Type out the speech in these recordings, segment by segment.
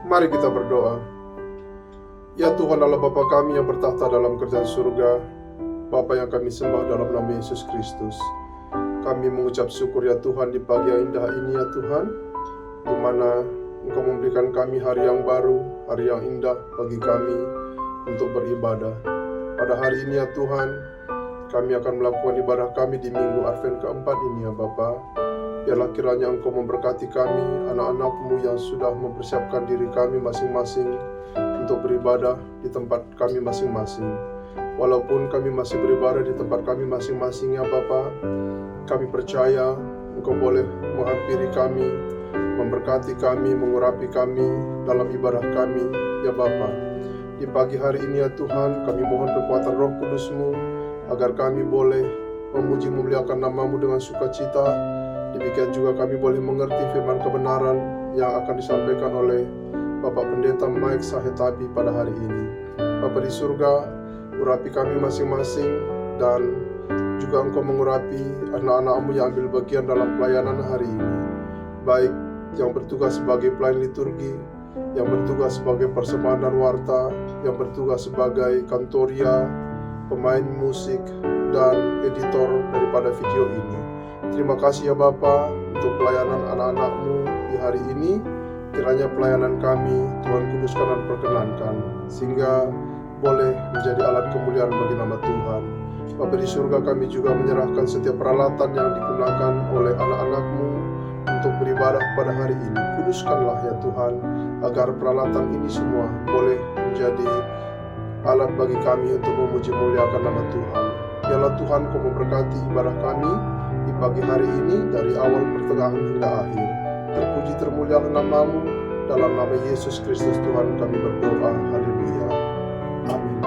Mari kita berdoa. Ya Tuhan Allah Bapa kami yang bertahta dalam kerajaan surga, Bapa yang kami sembah dalam nama Yesus Kristus. Kami mengucap syukur ya Tuhan di pagi yang indah ini ya Tuhan, di mana Engkau memberikan kami hari yang baru, hari yang indah bagi kami untuk beribadah. Pada hari ini ya Tuhan, kami akan melakukan ibadah kami di minggu Advent keempat ini ya Bapa. Biarlah kiranya Engkau memberkati kami, anak-anak-Mu yang sudah mempersiapkan diri kami masing-masing untuk beribadah di tempat kami masing-masing. Walaupun kami masih beribadah di tempat kami masing-masing ya Bapa, kami percaya Engkau boleh menghampiri kami, memberkati kami, mengurapi kami dalam ibadah kami ya Bapa. Di pagi hari ini ya Tuhan, kami mohon kekuatan Roh Kudus-Mu agar kami boleh memuji memuliakan nama-Mu dengan sukacita. Demikian juga kami boleh mengerti firman kebenaran yang akan disampaikan oleh Bapak Pendeta Mike Sahetabi pada hari ini. Bapa di surga, urapi kami masing-masing dan juga Engkau mengurapi anak-anak-Mu yang ambil bagian dalam pelayanan hari ini. Baik yang bertugas sebagai pelayan liturgi, yang bertugas sebagai persembahan dan warta, yang bertugas sebagai kantoria, pemain musik, dan editor daripada video ini. Terima kasih ya Bapa untuk pelayanan anak-anak-Mu di hari ini. Kiranya pelayanan kami Tuhan kuduskan dan perkenankan, sehingga boleh menjadi alat kemuliaan bagi nama Tuhan. Bapa di surga, kami juga menyerahkan setiap peralatan yang digunakan oleh anak-anak-Mu untuk beribadah pada hari ini. Kuduskanlah ya Tuhan, agar peralatan ini semua boleh menjadi alat bagi kami untuk memuji muliakan nama Tuhan. Biarlah Tuhan Kau memberkati ibadah kami di pagi hari ini dari awal pertengahan hingga akhir. Terpuji termulialah nama-Mu, dalam nama Yesus Kristus Tuhan kami berdoa. Haleluya. Amin.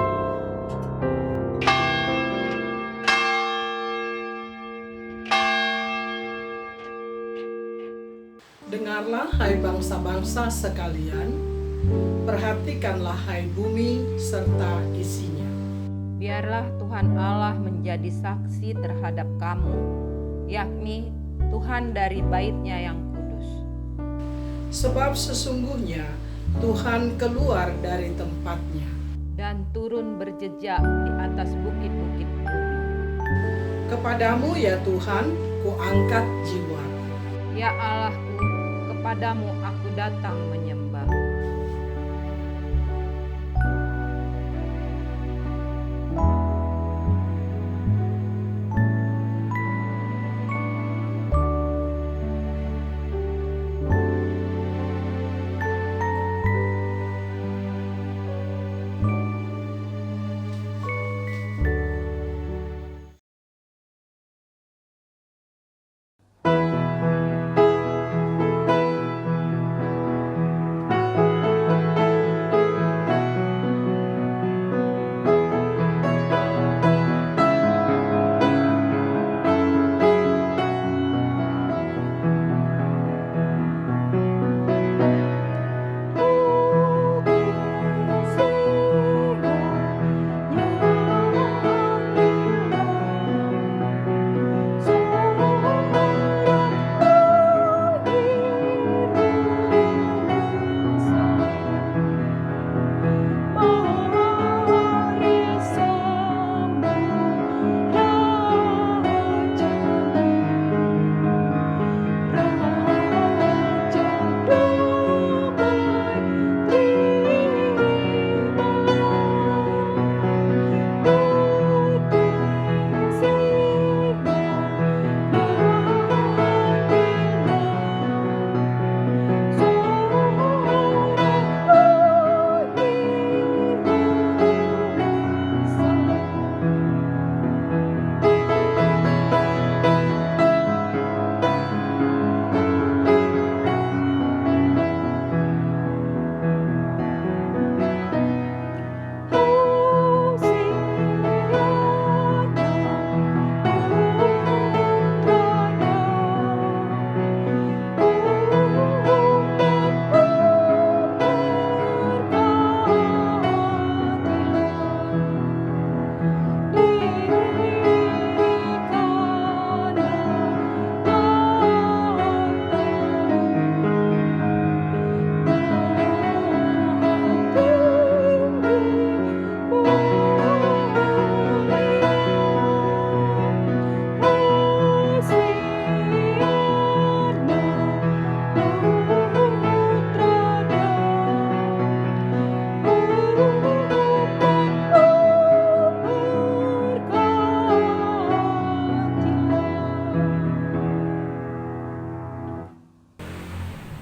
Dengarlah hai bangsa-bangsa sekalian, perhatikanlah hai bumi serta isinya. Biarlah Tuhan Allah menjadi saksi terhadap kamu, yakni Tuhan dari bait-Nya yang kudus. Sebab sesungguhnya Tuhan keluar dari tempatnya dan turun berjejak di atas bukit-bukit bumi. Kepadamu ya Tuhan, kuangkat jiwa. Ya Allahku, kepadamu aku datang menyembah.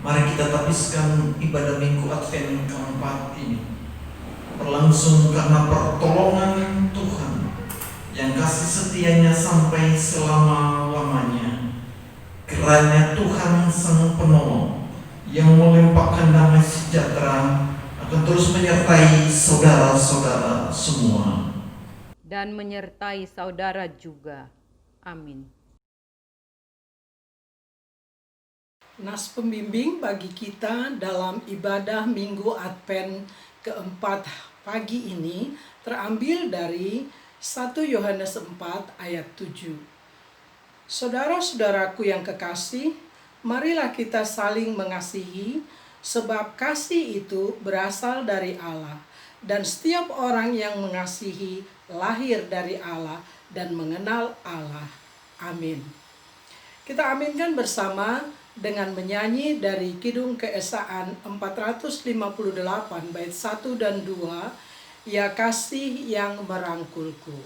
Mari kita tapiskan ibadah Minggu Advent keempat ini berlangsung karena pertolongan Tuhan yang kasih setianya sampai selama-lamanya. Kiranya Tuhan Sang Penolong yang melimpahkan damai sejahtera akan terus menyertai saudara-saudara semua. Dan menyertai saudara juga. Amin. Nas pembimbing bagi kita dalam ibadah Minggu Advent keempat pagi ini terambil dari 1 Yohanes 4 ayat 7. Saudara-saudaraku yang kekasih, marilah kita saling mengasihi, sebab kasih itu berasal dari Allah, dan setiap orang yang mengasihi lahir dari Allah dan mengenal Allah. Amin. Kita aminkan bersama dengan menyanyi dari Kidung Keesaan 458 bait 1 dan 2, Ya Kasih yang Merangkulku.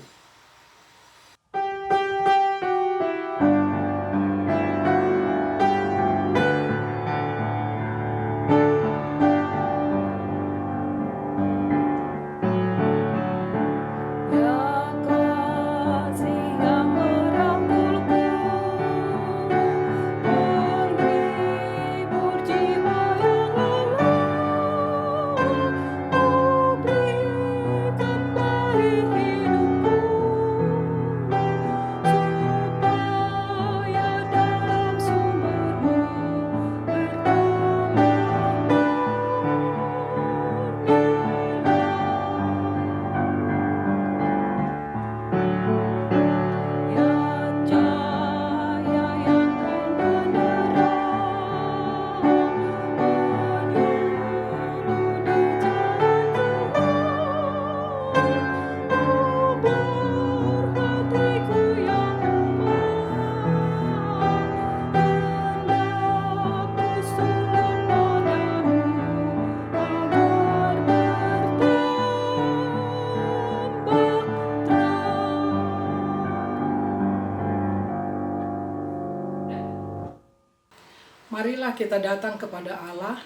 Marilah kita datang kepada Allah,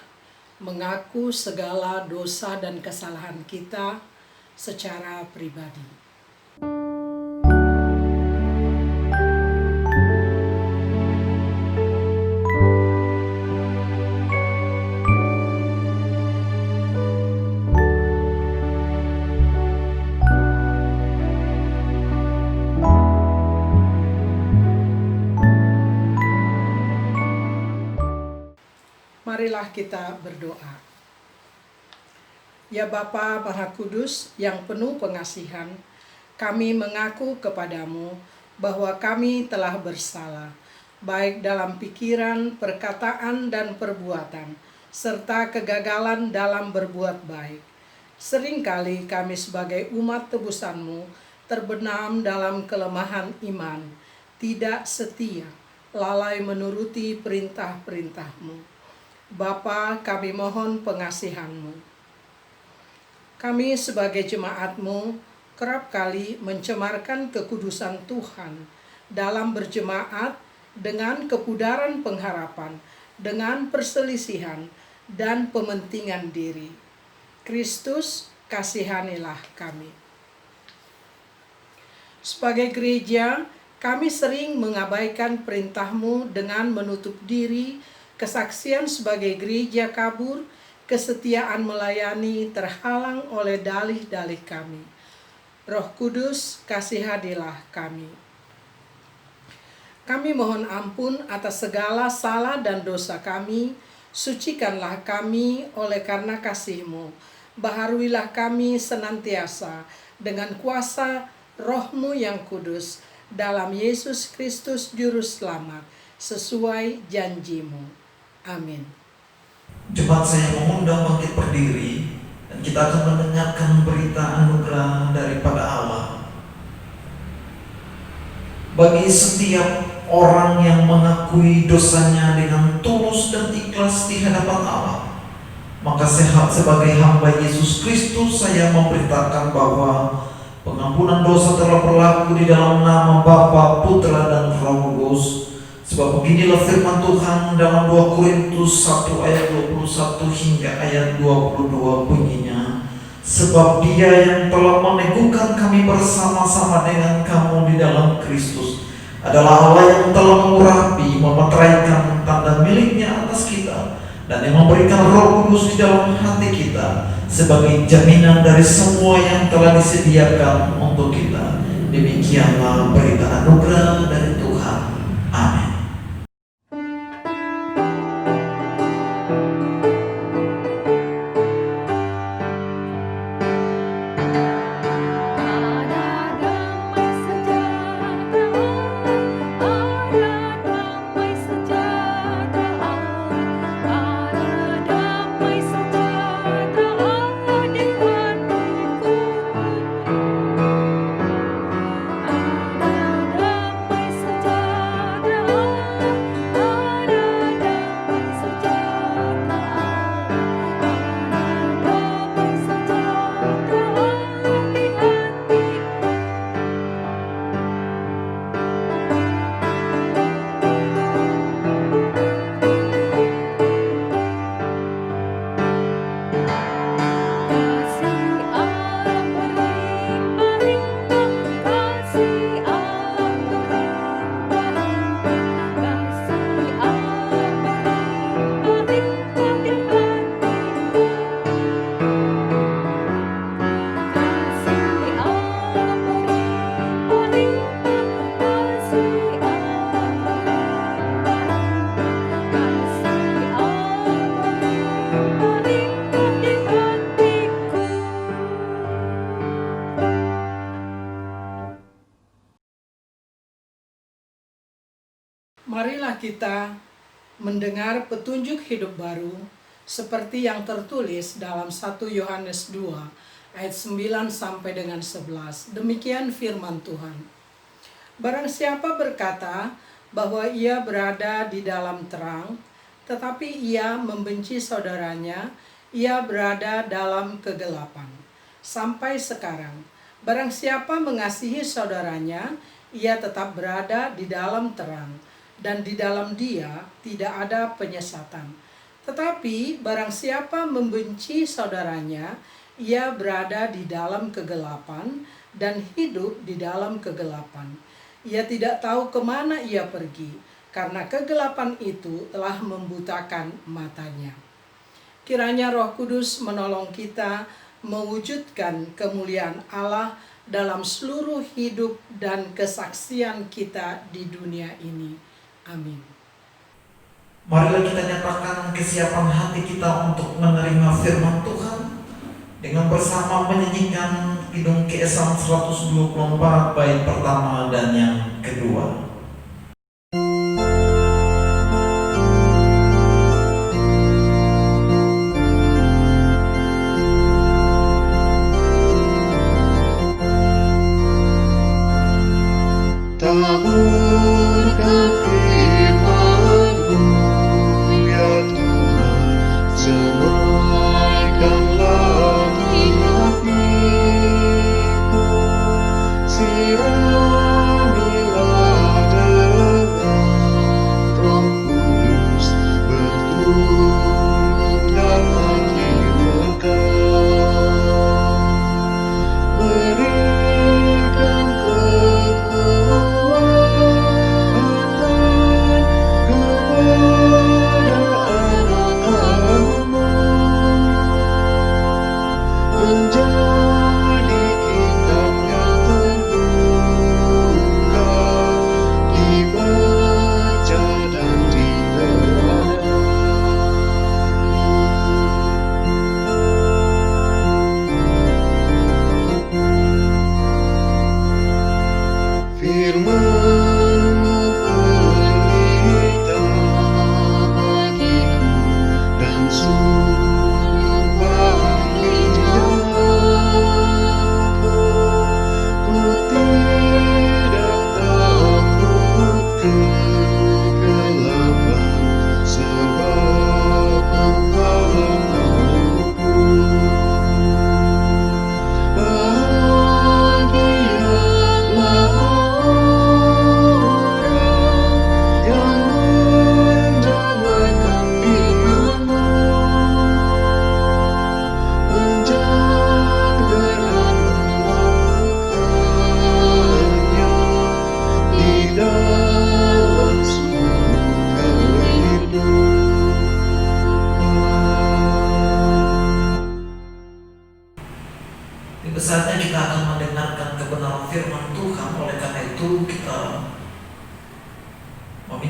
mengaku segala dosa dan kesalahan kita secara pribadi. Marilah kita berdoa. Ya Bapa Maha Kudus yang penuh pengasihan, kami mengaku kepadamu bahwa kami telah bersalah, baik dalam pikiran, perkataan, dan perbuatan, serta kegagalan dalam berbuat baik. Seringkali kami sebagai umat tebusan-Mu terbenam dalam kelemahan iman, tidak setia, lalai menuruti perintah-perintah-Mu. Bapa, kami mohon pengasihan-Mu. Kami sebagai jemaat-Mu kerap kali mencemarkan kekudusan Tuhan dalam berjemaat dengan kepudaran pengharapan, dengan perselisihan dan pementingan diri. Kristus, kasihanilah kami. Sebagai gereja, kami sering mengabaikan perintah-Mu dengan menutup diri. Kesaksian sebagai gereja kabur, kesetiaan melayani terhalang oleh dalih-dalih kami. Roh Kudus, kasihanilah kami. Kami mohon ampun atas segala salah dan dosa kami. Sucikanlah kami oleh karena kasih-Mu. Baharuilah kami senantiasa dengan kuasa Roh-Mu yang kudus. Dalam Yesus Kristus Juru Selamat, sesuai janji-Mu. Amin. Cepat saya mengundang bangkit berdiri dan kita akan mendengarkan berita anugerah daripada Allah. Bagi setiap orang yang mengakui dosanya dengan tulus dan ikhlas di hadapan Allah, maka sehat sebagai hamba Yesus Kristus, saya memberitakan bahwa pengampunan dosa telah berlaku di dalam nama Bapa, Putra, dan Roh Kudus. Sebab beginilah firman Tuhan dalam 2 Korintus 1 ayat 21 hingga ayat 22 bunyinya, sebab Dia yang telah meneguhkan kami bersama-sama dengan kamu di dalam Kristus adalah Allah yang telah mengurapi, memeteraikan tanda miliknya atas kita, dan yang memberikan Roh Kudus di dalam hati kita sebagai jaminan dari semua yang telah disediakan untuk kita. Demikianlah berita anugerah dari Tuhan. Amin. Marilah kita mendengar petunjuk hidup baru seperti yang tertulis dalam 1 Yohanes 2 ayat 9 sampai dengan 11. Demikian firman Tuhan. Barang siapa berkata bahwa ia berada di dalam terang, tetapi ia membenci saudaranya, ia berada dalam kegelapan. Sampai sekarang, barang siapa mengasihi saudaranya, ia tetap berada di dalam terang, dan di dalam dia tidak ada penyesatan. Tetapi barang siapa membenci saudaranya, ia berada di dalam kegelapan dan hidup di dalam kegelapan. Ia tidak tahu kemana ia pergi, karena kegelapan itu telah membutakan matanya. Kiranya Roh Kudus menolong kita mewujudkan kemuliaan Allah dalam seluruh hidup dan kesaksian kita di dunia ini. Amin. Marilah kita nyatakan kesiapan hati kita untuk menerima firman Tuhan dengan bersama menyanyikan Kidung Keesan 124 bait pertama dan yang kedua. Siramilah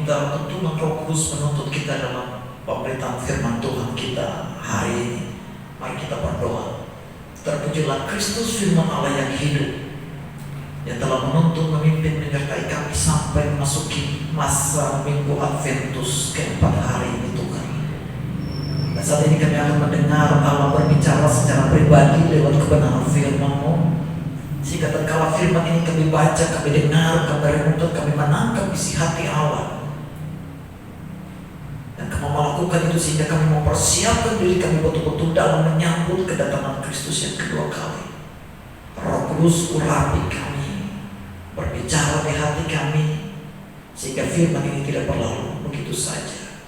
meminta tuntunan Roh Kudus menuntut kita dalam pemberitaan firman Tuhan kita hari ini. Mari kita berdoa. Terpujilah Kristus firman Allah yang hidup, yang telah menuntun, memimpin, menyertai kami sampai memasuki masa Minggu Adventus keempat hari ini Tuhan. Dan saat ini kami akan mendengar Allah berbicara secara pribadi lewat kebenaran firman-Mu. Sehingga tatkala firman ini kami baca, kami dengar, kami renungkan, kami menangkap isi hati Allah. Dan kami melakukan itu sehingga kami mempersiapkan diri kami betul-betul dalam menyambut kedatangan Kristus yang kedua kali. Roh Kudus urapi kami, berbicara di hati kami, sehingga firman ini tidak berlalu begitu saja.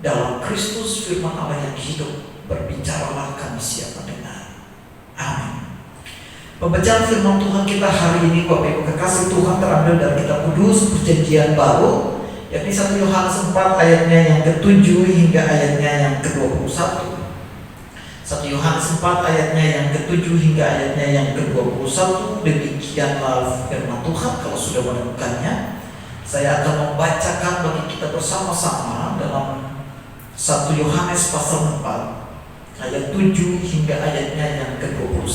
Dalam Kristus firman Allah yang hidup, berbicaralah kami siap mendengar. Amin. Pembacaan firman Tuhan kita hari ini, Bapak Ibu kekasih Tuhan, terambil dari kitab Kudus Perjanjian Baru, yakni 1 Yohanes 4 ayatnya yang ke-7 hingga ayatnya yang ke-21. 1 Yohanes 4 ayatnya yang ke-7 hingga ayatnya yang ke-21. Demikianlah firman Tuhan. Kalau sudah menemukannya, saya akan membacakan bagi kita bersama-sama dalam 1 Yohanes pasal 4 ayat 7 hingga ayatnya yang ke-21.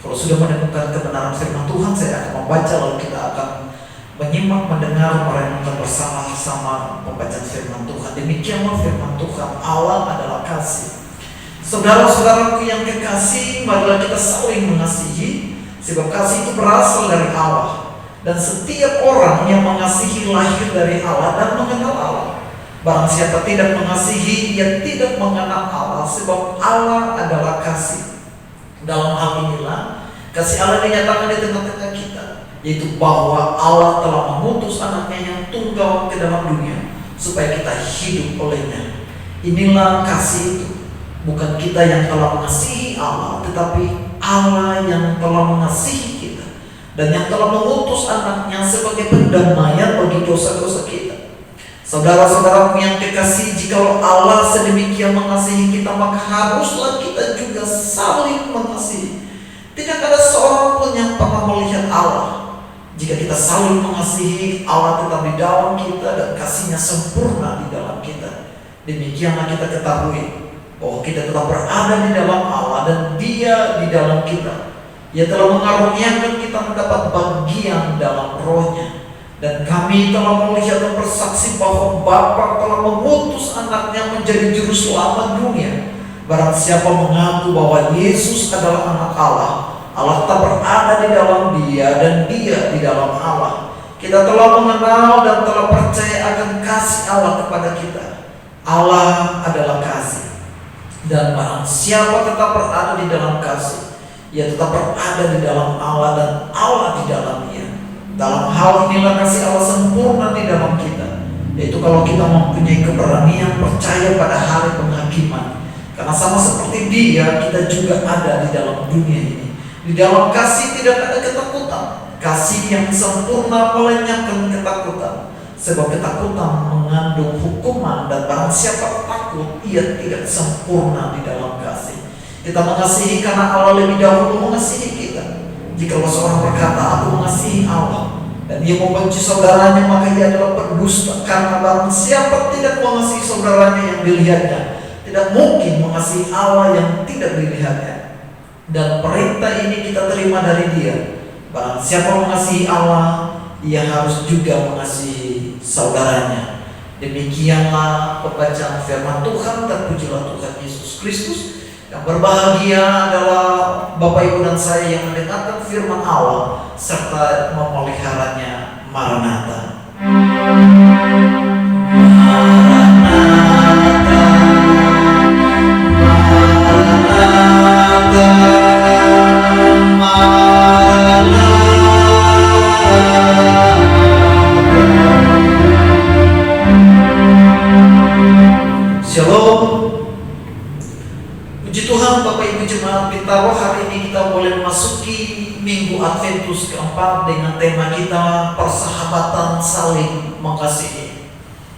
Kalau sudah menemukan kebenaran firman Tuhan, saya akan membaca lalu kita akan menyimak, mendengar, merenungkan bersama-sama pembacaan firman Tuhan. Demikianlah firman Tuhan. Allah adalah kasih. Saudara-saudaraku yang kekasih, marilah kita saling mengasihi, sebab kasih itu berasal dari Allah. Dan setiap orang yang mengasihi lahir dari Allah dan mengenal Allah. Barang siapa tidak mengasihi, ia tidak mengenal Allah, sebab Allah adalah kasih. Dalam hal inilah kasih Allah dinyatakan di tengah-tengah kita, yaitu bahwa Allah telah mengutus anaknya yang tunggal ke dalam dunia supaya kita hidup olehnya. Inilah kasih itu, bukan kita yang telah mengasihi Allah, tetapi Allah yang telah mengasihi kita dan yang telah mengutus anaknya sebagai pendamaian bagi dosa-dosa kita. Saudara-saudaraku yang kekasih, jikalau Allah sedemikian mengasihi kita, maka haruslah kita juga saling mengasihi. Tidak ada seorang pun yang pernah melihat Allah. Jika kita saling mengasihi, Allah tetap di dalam kita dan kasih-Nya sempurna di dalam kita. Demikianlah kita ketahui bahwa kita tetap berada di dalam Allah dan Dia di dalam kita. Ia telah mengaruniakan kita mendapat bagian dalam Roh-Nya. Dan kami telah melihat dan bersaksi bahwa Bapa telah mengutus anaknya menjadi juru selamat dunia. Barang siapa mengaku bahwa Yesus adalah anak Allah, Allah tetap berada di dalam Dia dan Dia di dalam Allah. Kita telah mengenal dan telah percaya akan kasih Allah kepada kita. Allah adalah kasih. Dan barang siapa tetap berada di dalam kasih, ia tetap berada di dalam Allah dan Allah di dalam Dia. Dalam hal inilah kasih Allah sempurna di dalam kita, yaitu kalau kita mempunyai keberanian percaya pada hari penghakiman. Karena sama seperti Dia, kita juga ada di dalam dunia ini. Di dalam kasih tidak ada ketakutan. Kasih yang sempurna melenyapkan ketakutan, sebab ketakutan mengandung hukuman, dan barang siapa takut, ia tidak sempurna di dalam kasih. Kita mengasihi karena Allah lebih dahulu mengasihi kita. Jika seorang berkata, aku mengasihi Allah, dan ia membenci saudaranya, maka ia adalah pendusta. Karena barang siapa tidak mengasihi saudaranya yang dilihatnya, tidak mungkin mengasihi Allah yang tidak dilihatnya. Dan perintah ini kita terima dari Dia. Barang siapa mengasihi Allah, ia harus juga mengasihi saudaranya. Demikianlah pembacaan firman Tuhan. Terpujilah Tuhan Yesus Kristus. Yang berbahagia adalah Bapak Ibu dan saya yang mendengarkan firman Allah serta memeliharanya. Maranatha. Shalom. Puji Tuhan Bapak Ibu Jemaat Bintaro, hari ini kita boleh memasuki Minggu Adventus keempat dengan tema kita persahabatan saling mengasihi.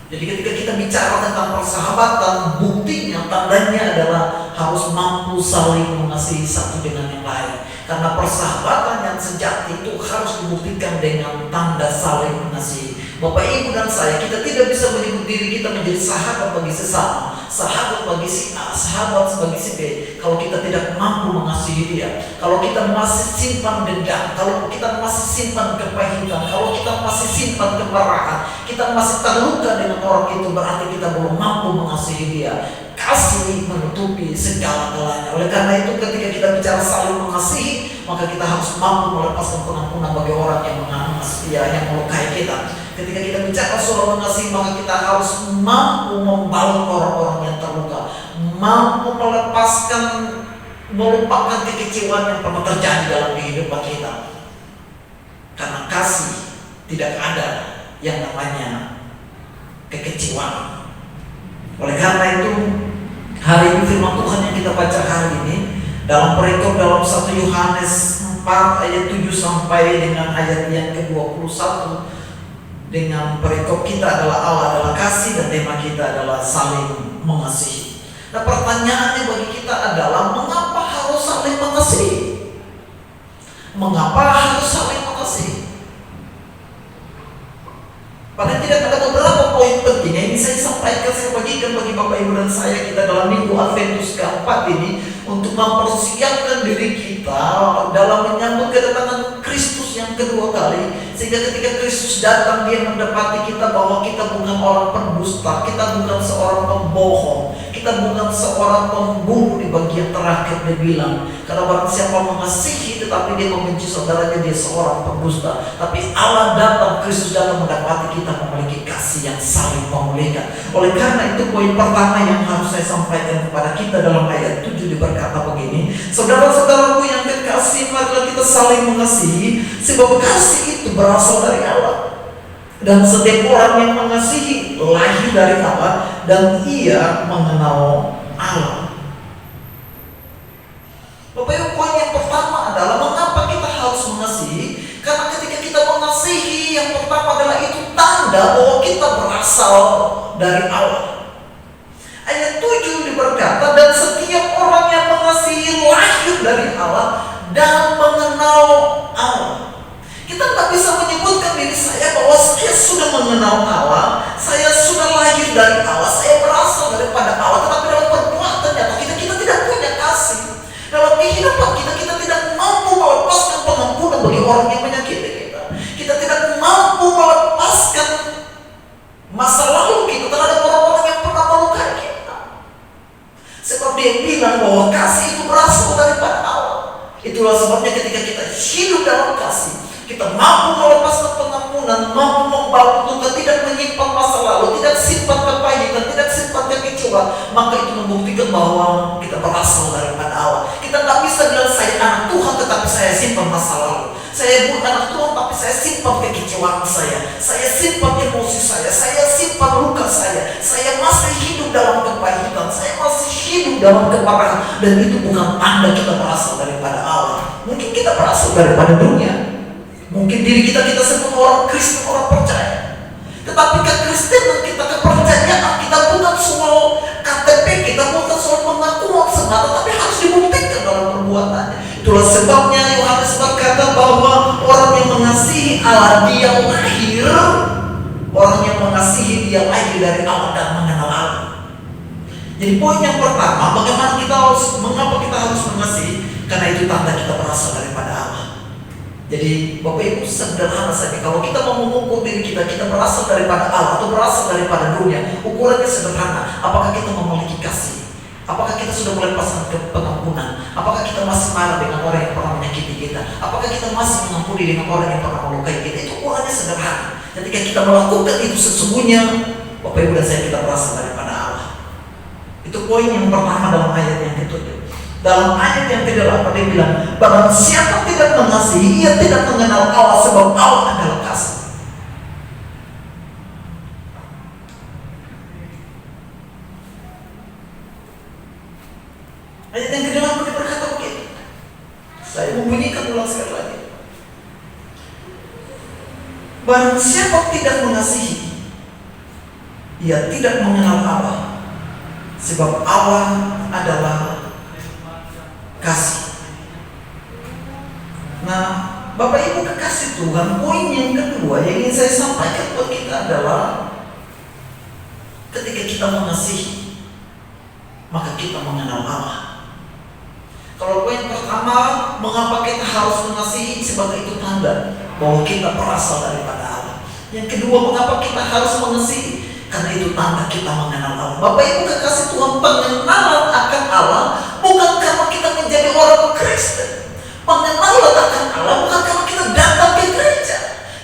Jadi ketika kita bicara tentang persahabatan, buktinya, tandanya adalah harus mampu saling mengasihi satu dengan yang lain. Karena persahabatan yang sejati itu harus dibuktikan dengan tanda saling mengasihi. Bapak, Ibu, dan saya, kita tidak bisa menyebut diri kita menjadi sahabat bagi sesama, sahabat bagi si A, sahabat bagi si B, kalau kita tidak mampu mengasihi dia. Kalau kita masih simpan dendam, kalau kita masih simpan kepahitan, kalau kita masih simpan kemarahan, kita masih terluka dengan orang itu, berarti kita belum mampu mengasihi dia. Kasih menutupi segala-galanya. Oleh karena itu, ketika kita bicara saling mengasihi, maka kita harus mampu melepaskan pengampunan bagi orang yang mengasihi, yang melukai kita. Ketika kita bicara soal mengasihi, maka kita harus mampu membalut orang-orang yang terluka, mampu melepaskan, melupakan kekecewaan yang pernah terjadi dalam kehidupan kita. Karena kasih tidak ada yang namanya kekecewaan. Oleh karena itu, hari ini firman Tuhan yang kita baca hari ini dalam perikop dalam 1 Yohanes 4 ayat 7 sampai dengan ayat yang ke-21, dengan perikop kita adalah Allah adalah kasih dan tema kita adalah saling mengasihi. Nah, pertanyaannya bagi kita adalah mengapa harus saling mengasihi? Mengapa harus saling mengasihi? Paling tidak ada beberapa poin penting yang ini saya sampaikan, saya bagikan bagi Bapak, Ibu, dan saya, kita dalam minggu Adventus keempat ini, untuk mempersiapkan diri kita dalam menyambut kedatangan Kristus yang kedua kali. Sehingga ketika Kristus datang, dia mendapati kita bahwa kita bukan orang pendusta, kita bukan seorang pembohong, kita bukan seorang pembunuh. Di bagian terakhir dia bilang, karena barang siapa mengasihi tetapi dia membenci saudaranya, dia seorang pendusta. Tapi Allah datang, Kristus datang mendapati kita memiliki kasih yang saling memulihkan. Oleh karena itu, poin pertama yang harus saya sampaikan kepada kita dalam ayat 7 berkata begini, saudara-saudaraku yang kekasih, marilah kita saling mengasihi, sebab kasih itu berasal dari Allah. Dan setiap orang yang mengasihi lahir dari Allah, dan ia mengenal Allah. Bapak, Ibu, poin yang pertama adalah mengapa kita harus mengasihi. Karena ketika kita mengasihi, yang pertama adalah itu tanda bahwa kita berasal dari Allah. Ayat 7 berkata, dan setiap orang yang mengasihi lahir dari Allah dan mengenal Allah. Kita tak bisa menyebutkan diri saya bahwa saya sudah mengenal Allah, saya sudah lahir dari Allah, saya berasal daripada Allah, tetapi dalam perbuatan nyata kita tidak punya kasih. Dalam kehidupan kita tidak mampu melepaskan pengampunan bagi orang yang menyakiti kita. Kita tidak mampu melepaskan masa lalu kita terhadap orang-orang yang pernah melukai kita. Sebab dia bilang bahwa kasih itu berasal daripada Allah. Itulah sebabnya ketika kita hidup dalam kasih, kita mampu melepaskan pengampunan, mampu membalut luka, tidak menyimpan masa lalu, tidak simpan kepahitan, tidak simpan kekecewaan, maka itu membuktikan bahwa kita berasal daripada Allah. Kita tak bisa bilang saya anak Tuhan tetapi saya simpan masa lalu. Saya bukan anak Tuhan tapi saya simpan kekecewaan saya simpan emosi saya simpan luka saya masih hidup dalam kepahitan, saya masih hidup dalam kemarahan, dan itu bukan tanda kita berasal daripada Allah. Mungkin kita berasal daripada dunia. Mungkin diri kita sebut orang Kristen, orang percaya. Tetapi kekristenan kita, kepercayaan kita bukan soal KTP, kita bukan soal pengakuan semata, tapi harus dibuktikan dalam perbuatannya. Itulah sebabnya Yohanes berkata bahwa orang yang mengasihi Allah, dia lahir. Orang yang mengasihi, dia lahir dari Allah dan mengenal Allah. Jadi poin yang pertama, mengapa kita harus mengasihi? Karena itu tanda kita berasal daripada Allah. Jadi Bapak Ibu, sederhana saja, kalau kita mau mengukur diri kita berasal daripada Allah atau berasal daripada dunia, ukurannya sederhana. Apakah kita memiliki kasih? Apakah kita sudah melepaskan pengampunan? Apakah kita masih marah dengan orang yang pernah menyakiti kita? Apakah kita masih mengampuni dengan orang yang pernah melukai kita? Itu ukurannya sederhana. Ketika kita melakukan itu sesungguhnya, Bapak Ibu dan saya, kita berasal daripada Allah. Itu poin yang pertama dalam ayat yang ketujuh. Dalam ayat yang ke-8 dia bilang, barang siapa tidak mengasihi, ia tidak mengenal Allah, sebab Allah adalah kasih. Ayat yang ke-8 dia berkata begini. Saya membunyikan ulang sekali lagi. Barang siapa tidak mengasihi, ia tidak mengenal Allah, sebab Allah adalah kasih. Nah, Bapak Ibu kekasih Tuhan, poin yang kedua yang ingin saya sampaikan buat kita adalah ketika kita mengasihi, maka kita mengenal Allah. Kalau poin pertama, mengapa kita harus mengasihi, sebagai itu tanda bahwa kita berasal daripada Allah. Yang kedua, mengapa kita harus mengasihi, karena itu tanda kita mengenal Allah. Bapak Ibu kekasih Tuhan, pengenalan akan Allah bukan karena kita menjadi orang Kristen. Pengenalan akan Allah bukan karena kita datang ke gereja.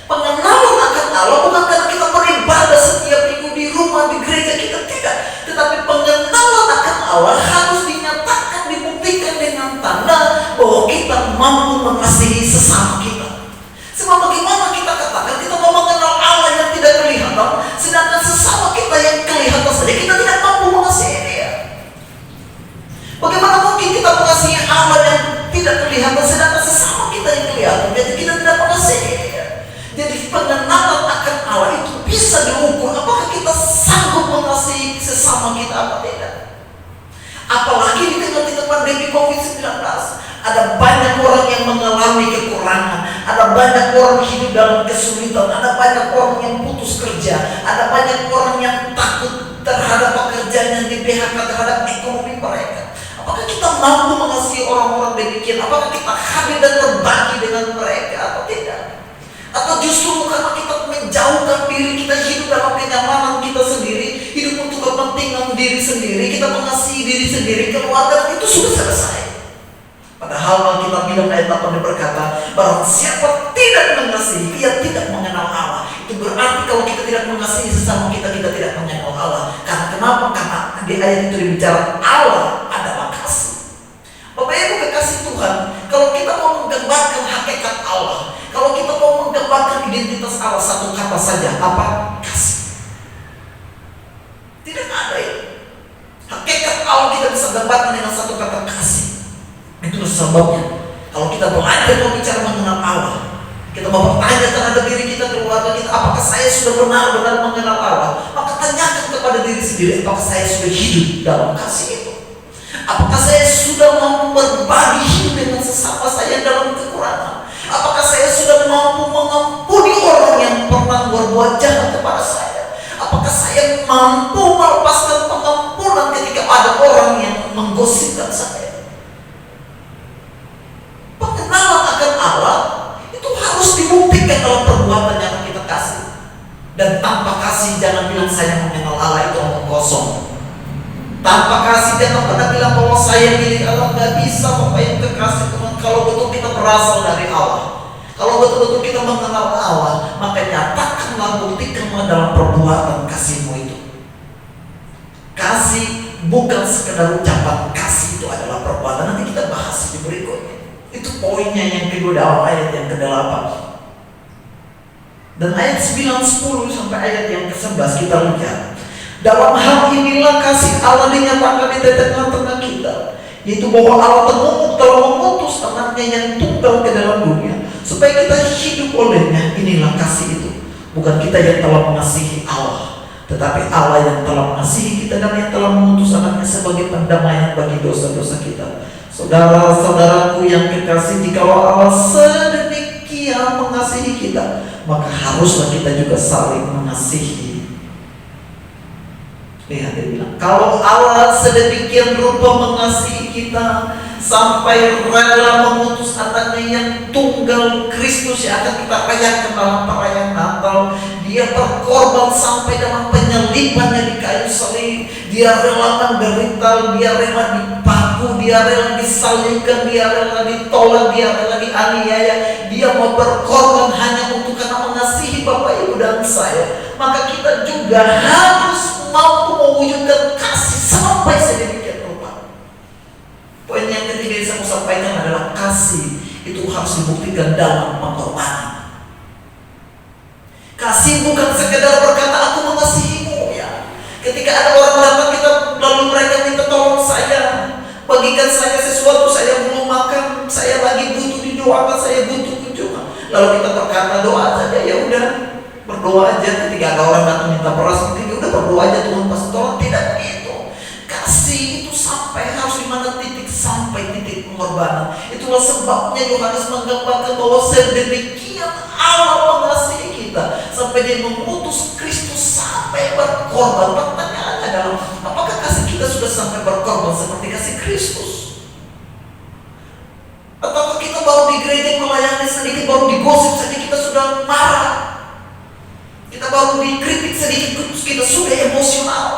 Pengenalan akan Allah bukan karena kita beribadah setiap minggu di rumah, di gereja kita, tidak. Tetapi pengenalan akan Allah harus dinyatakan, dibuktikan dengan tanda bahwa kita mampu mengasihi sesama kita. Sebab bagaimana kita katakan kita mau mengenal Allah yang tidak kelihatan, sedangkan sesama kita yang kelihatan saja kita tidak mampu mengasihi dia. Bagaimana mungkin kita mengasihi Allah yang tidak kelihatan, sedangkan sesama kita yang kelihatan, jadi kita tidak mengasihi dia. Jadi pengenalan akan Allah itu bisa diukur apakah kita sanggup mengasihi sesama kita atau tidak. Apalagi di tengah-tengah pandemi COVID-19, ada banyak orang yang mengalami kekurangan, ada banyak orang hidup dalam kesulitan, ada banyak orang yang putus kerja, ada banyak orang yang takut terhadap pekerjaan yang di PHK, terhadap ekonomi mereka. Apakah kita mampu mengasihi orang-orang demikian? Apakah kita hadir dan berbagi dengan mereka atau tidak? Atau justru karena kita menjauhkan diri, kita hidup dalam kenyamanan kita sendiri, hidup untuk kepentingan diri sendiri, kita mengasihi diri sendiri, keluarga, itu sudah selesai. Padahal kita bilang ayat 8 berkata, barang siapa tidak mengasihi, ia tidak mengenal Allah. Itu berarti kalau kita tidak mengasihi sesama kita, kita tidak mengenal Allah. Karena kenapa? Karena di ayat itu dibicara Allah adalah kasih. Bapak Ibu kekasih Tuhan, kalau kita mau menggambarkan hakikat Allah, kalau kita mau menggambarkan identitas Allah, satu kata saja, apa? Kasih. Tidak ada itu. Hakikat Allah kita bisa gambarkan dengan satu kata, kasih. Itulah sebabnya kalau kita belajar berbicara mengenal Allah, kita mau bertanya terhadap diri kita, keluarga kita, apakah saya sudah benar-benar mengenal Allah? Maka tanyakan kepada diri sendiri, apakah saya sudah hidup dalam kasih itu? Apakah saya sudah mampu berbagi hidup dengan sesama saya dalam kekurangan? Apakah saya sudah mampu mengampuni orang yang pernah berbuat jahat kepada saya? Apakah saya mampu melepaskan pengampunan ketika ada orang yang menggosipkan saya? Pengenalan akan Allah itu harus dibuktikan dalam perbuatan yang kita kasih. Dan tanpa kasih jangan bilang saya mengenal Allah, itu omong kosong. Tanpa kasih jangan pernah bilang bahwa saya milik Allah. Gak bisa Bapak yang kekasih Tuhan. Kalau betul kita berasal dari Allah, kalau betul-betul kita mengenal Allah, maka nyatakanlah, buktikanlah dalam perbuatan kasihmu itu. Kasih bukan sekedar ucapan, kasih itu adalah perbuatan. Nanti kita bahas di berikutnya. Itu poinnya yang kedua dalam ayat yang ke-8. Dan ayat 9, 10 sampai ayat yang ke-11 kita lihat. Dalam hal inilah kasih Allah dinyatakan di tengah-tengah kita, yaitu bahwa Allah telah mengutus anaknya yang tunggal ke dalam dunia supaya kita hidup olehnya. Inilah kasih itu. Bukan kita yang telah mengasihi Allah, tetapi Allah yang telah mengasihi kita dan yang telah mengutus anaknya sebagai pendamaian bagi dosa-dosa kita. Saudara-saudaraku yang kekasih, jikalau Allah sedemikian mengasihi kita, maka haruslah kita juga saling mengasihi. Lihat dia bilang, kalau Allah sedemikian rupa mengasihi kita sampai rela mengutus anaknya yang tunggal, Kristus yang akan kita rayakan dalam perayaan Natal. Dia berkorban sampai dalam penyalibannya di kayu salib. Dia rela menderita, dia rela dipaku, dia rela disalibkan, dia rela ditolak, dia rela dianiaya. Dia mau berkorban hanya untuk karena mengasihi Bapak Ibu dan saya. Maka kita juga harus mampu mewujudkan kasih sampai sedemikian rupa. Poin yang ketiga yang saya mau sampaikan adalah kasih itu harus dibuktikan dalam pengorbanan. Kasih bukan sekedar berkata aku mengasihimu ya. Ketika ada orang datang kita, lalu mereka minta tolong saya, bagikan saya sesuatu, saya belum makan, saya lagi butuh didoakan, saya butuh kunjungan. Lalu kita berkata doa saja, ya udah berdoa aja. Ketika ada orang datang minta beras, ya udah berdoa aja, Tuhan pasti tolong. Tidak begitu. Kasih itu sampai harus di mana titik, sampai titik titik pengorbanan. Itulah sebabnya Yohanes menggambarkan bahwa sedemikian Allah mengasihi kita sampai dia mengutus Kristus sampai berkorban. Pertanyaannya adalah, apakah kasih kita sudah sampai berkorban seperti kasih Kristus? Atau kita baru di gereja melayani sedikit, baru digosip saja kita sudah marah, kita baru dikritik sedikit kita sudah emosional?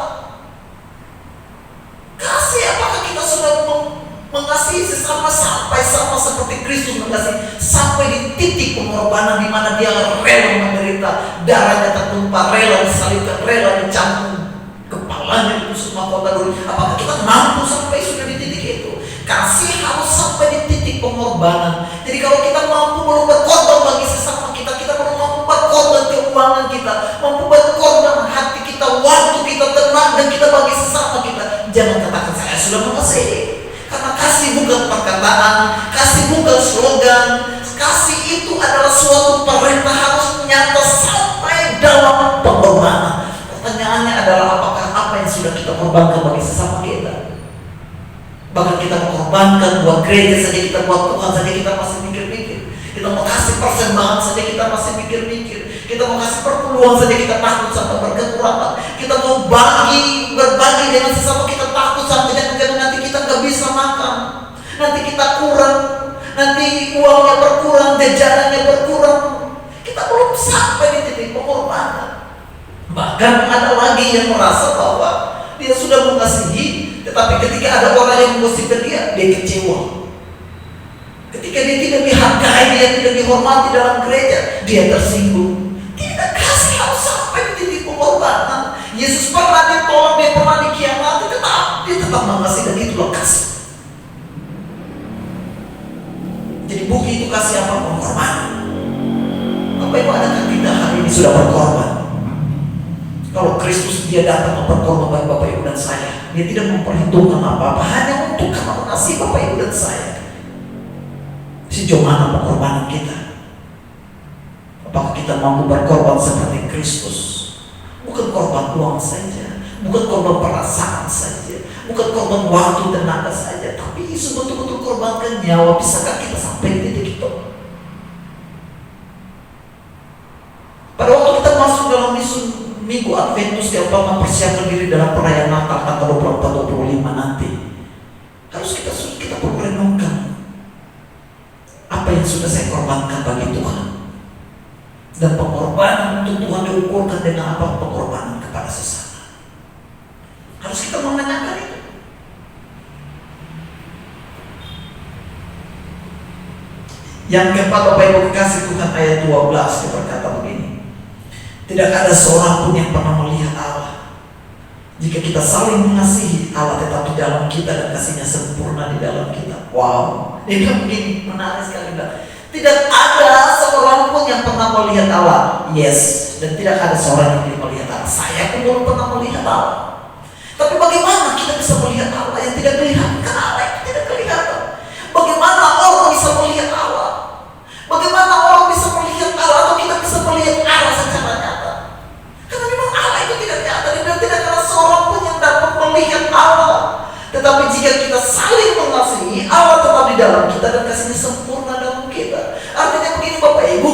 Kasih, apakah kita sudah mengasihi sesama sampai sama seperti Kristus mengasihi, sampai di titik pengorbanan di mana dia rela menderita, darahnya tertumpah, rela disalibkan, rela dicambuk, kepalanya ditusuk mahkota duri? Apakah kita mampu sampai sudah di titik itu? Kasih harus sampai di titik pengorbanan. Jadi kalau kita mampu berkorban bagi sesama kita, kita perlu mampu berkorban keuangan kita, mampu berkorban hati kita, waktu kita, tenaga kita bagi sesama kita. Jangan katakan saya sudah mengasihi, karena kasih bukan perkataan, kasih bukan slogan. Kasih itu adalah suatu perintah, harus nyata sampai dalam pengorbanan. Pertanyaannya adalah, apakah apa yang sudah kita korbankan bagi sesama kita? Bahkan kita mengorbankan buat gereja saja, kita buat Tuhan saja, kita masih mikir-mikir. Kita mau kasih persembahan saja, kita masih mikir-mikir. Kita mau kasih perpuluhan saja, kita takut sampai berkekurangan. Kita mau berbagi dengan sesama, kita takut sampai jangan-jangan nanti kita gak bisa makan, nanti kita kurang, nanti uangnya berkurang, jajanannya berkurang. Kita belum sampai di titik pengorbanan. Bahkan ada lagi yang merasa bahwa dia sudah mengasihi, tetapi ketika ada orang yang menggosipkan dia kecewa. Ketika dia tidak dihargai, dia tidak dihormati dalam gereja, dia tersinggung. Tidak, kasih harus sampai di titik pengorbanan. Yesus pernah ditolak, dia pernah dikhianati, tetapi dia tetap mengasihi, dan itulah kasih. Jadi bukti itu kasih apa? Pengorbanan. Bapak Ibu, adakah kita hari ini sudah berkorban? Kalau Kristus dia datang memperkorban bagi Bapak Ibu dan saya, dia tidak memperhitungkan apa-apa, hanya untuk karena mengasihi Bapak Ibu dan saya. Sejauh mana pengorbanan kita? Apakah kita mampu berkorban seperti Kristus? Bukan korban uang saja, bukan korban perasaan saja, bukan korban waktu dan tenaga saja, tapi Yesus betul-betul korbankan nyawa. Bisakah kita sampai di titik itu? Pada waktu kita masuk dalam Minggu Adventus, yang mempersiapkan diri dalam perayaan Natal tanggal 24-25 nanti, harus kita perlu renungkan apa yang sudah saya korbankan bagi Tuhan. Dan pengorbanan untuk Tuhan diukurkan dengan apa? Pengorbanan kepada sesama. Harus kita menanyakan itu. Yang keempat, Bapak Ibu kekasih Tuhan, ayat 12 dia berkata begini: tidak ada seorang pun yang pernah melihat Allah. Jika kita saling mengasihi, Allah tetap di dalam kita dan kasihnya sempurna di dalam kita. Wow, dia bilang begini, menarik sekali. Tidak ada seorang pun yang pernah melihat Allah. Yes, dan tidak ada seorang yang belum melihat Allah. Saya pun belum pernah melihat Allah. Tapi bagaimana kita bisa melihat Allah yang tidak kelihatan? Karena Allah itu tidak kelihatan. Bagaimana orang bisa melihat Allah? Bagaimana orang bisa melihat Allah, atau kita bisa melihat Allah secara nyata? Karena memang Allah itu tidak nyata, dan tidak ada seorang pun yang dapat melihat Allah. Tetapi jika kita saling mengasihi, Allah tetap di dalam kita dan kasihnya sempurna dalam kita. Artinya begini Bapak Ibu,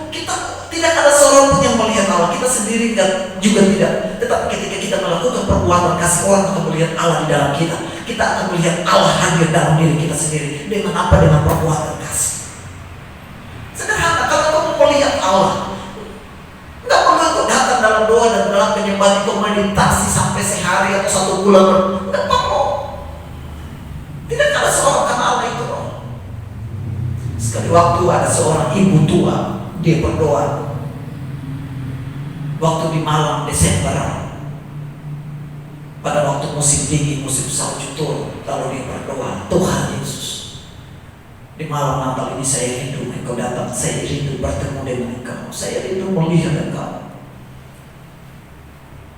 kita tidak ada seorang pun yang melihat Allah. Kita sendiri juga tidak. Tetapi ketika kita melakukan perbuatan kasih, orang akan melihat Allah di dalam kita. Kita akan melihat Allah hadir dalam diri kita sendiri. Dengan apa? Dengan perbuatan kasih. Sederhana, kalau kamu melihat Allah, nggak perlu kau datang dalam doa dan dalam penyembahan itu meditasi sampai sehari atau 1 bulan. Nggak perlu. Tidak ada seorang kenal itu. Sekali waktu ada seorang ibu tua, dia berdoa. Waktu di malam Desember, pada waktu musim dingin, musim salju turun, lalu dia berdoa, Tuhan Yesus, di malam Natal ini saya rindu Engkau datang, saya rindu bertemu dengan Engkau, saya rindu melihat Engkau.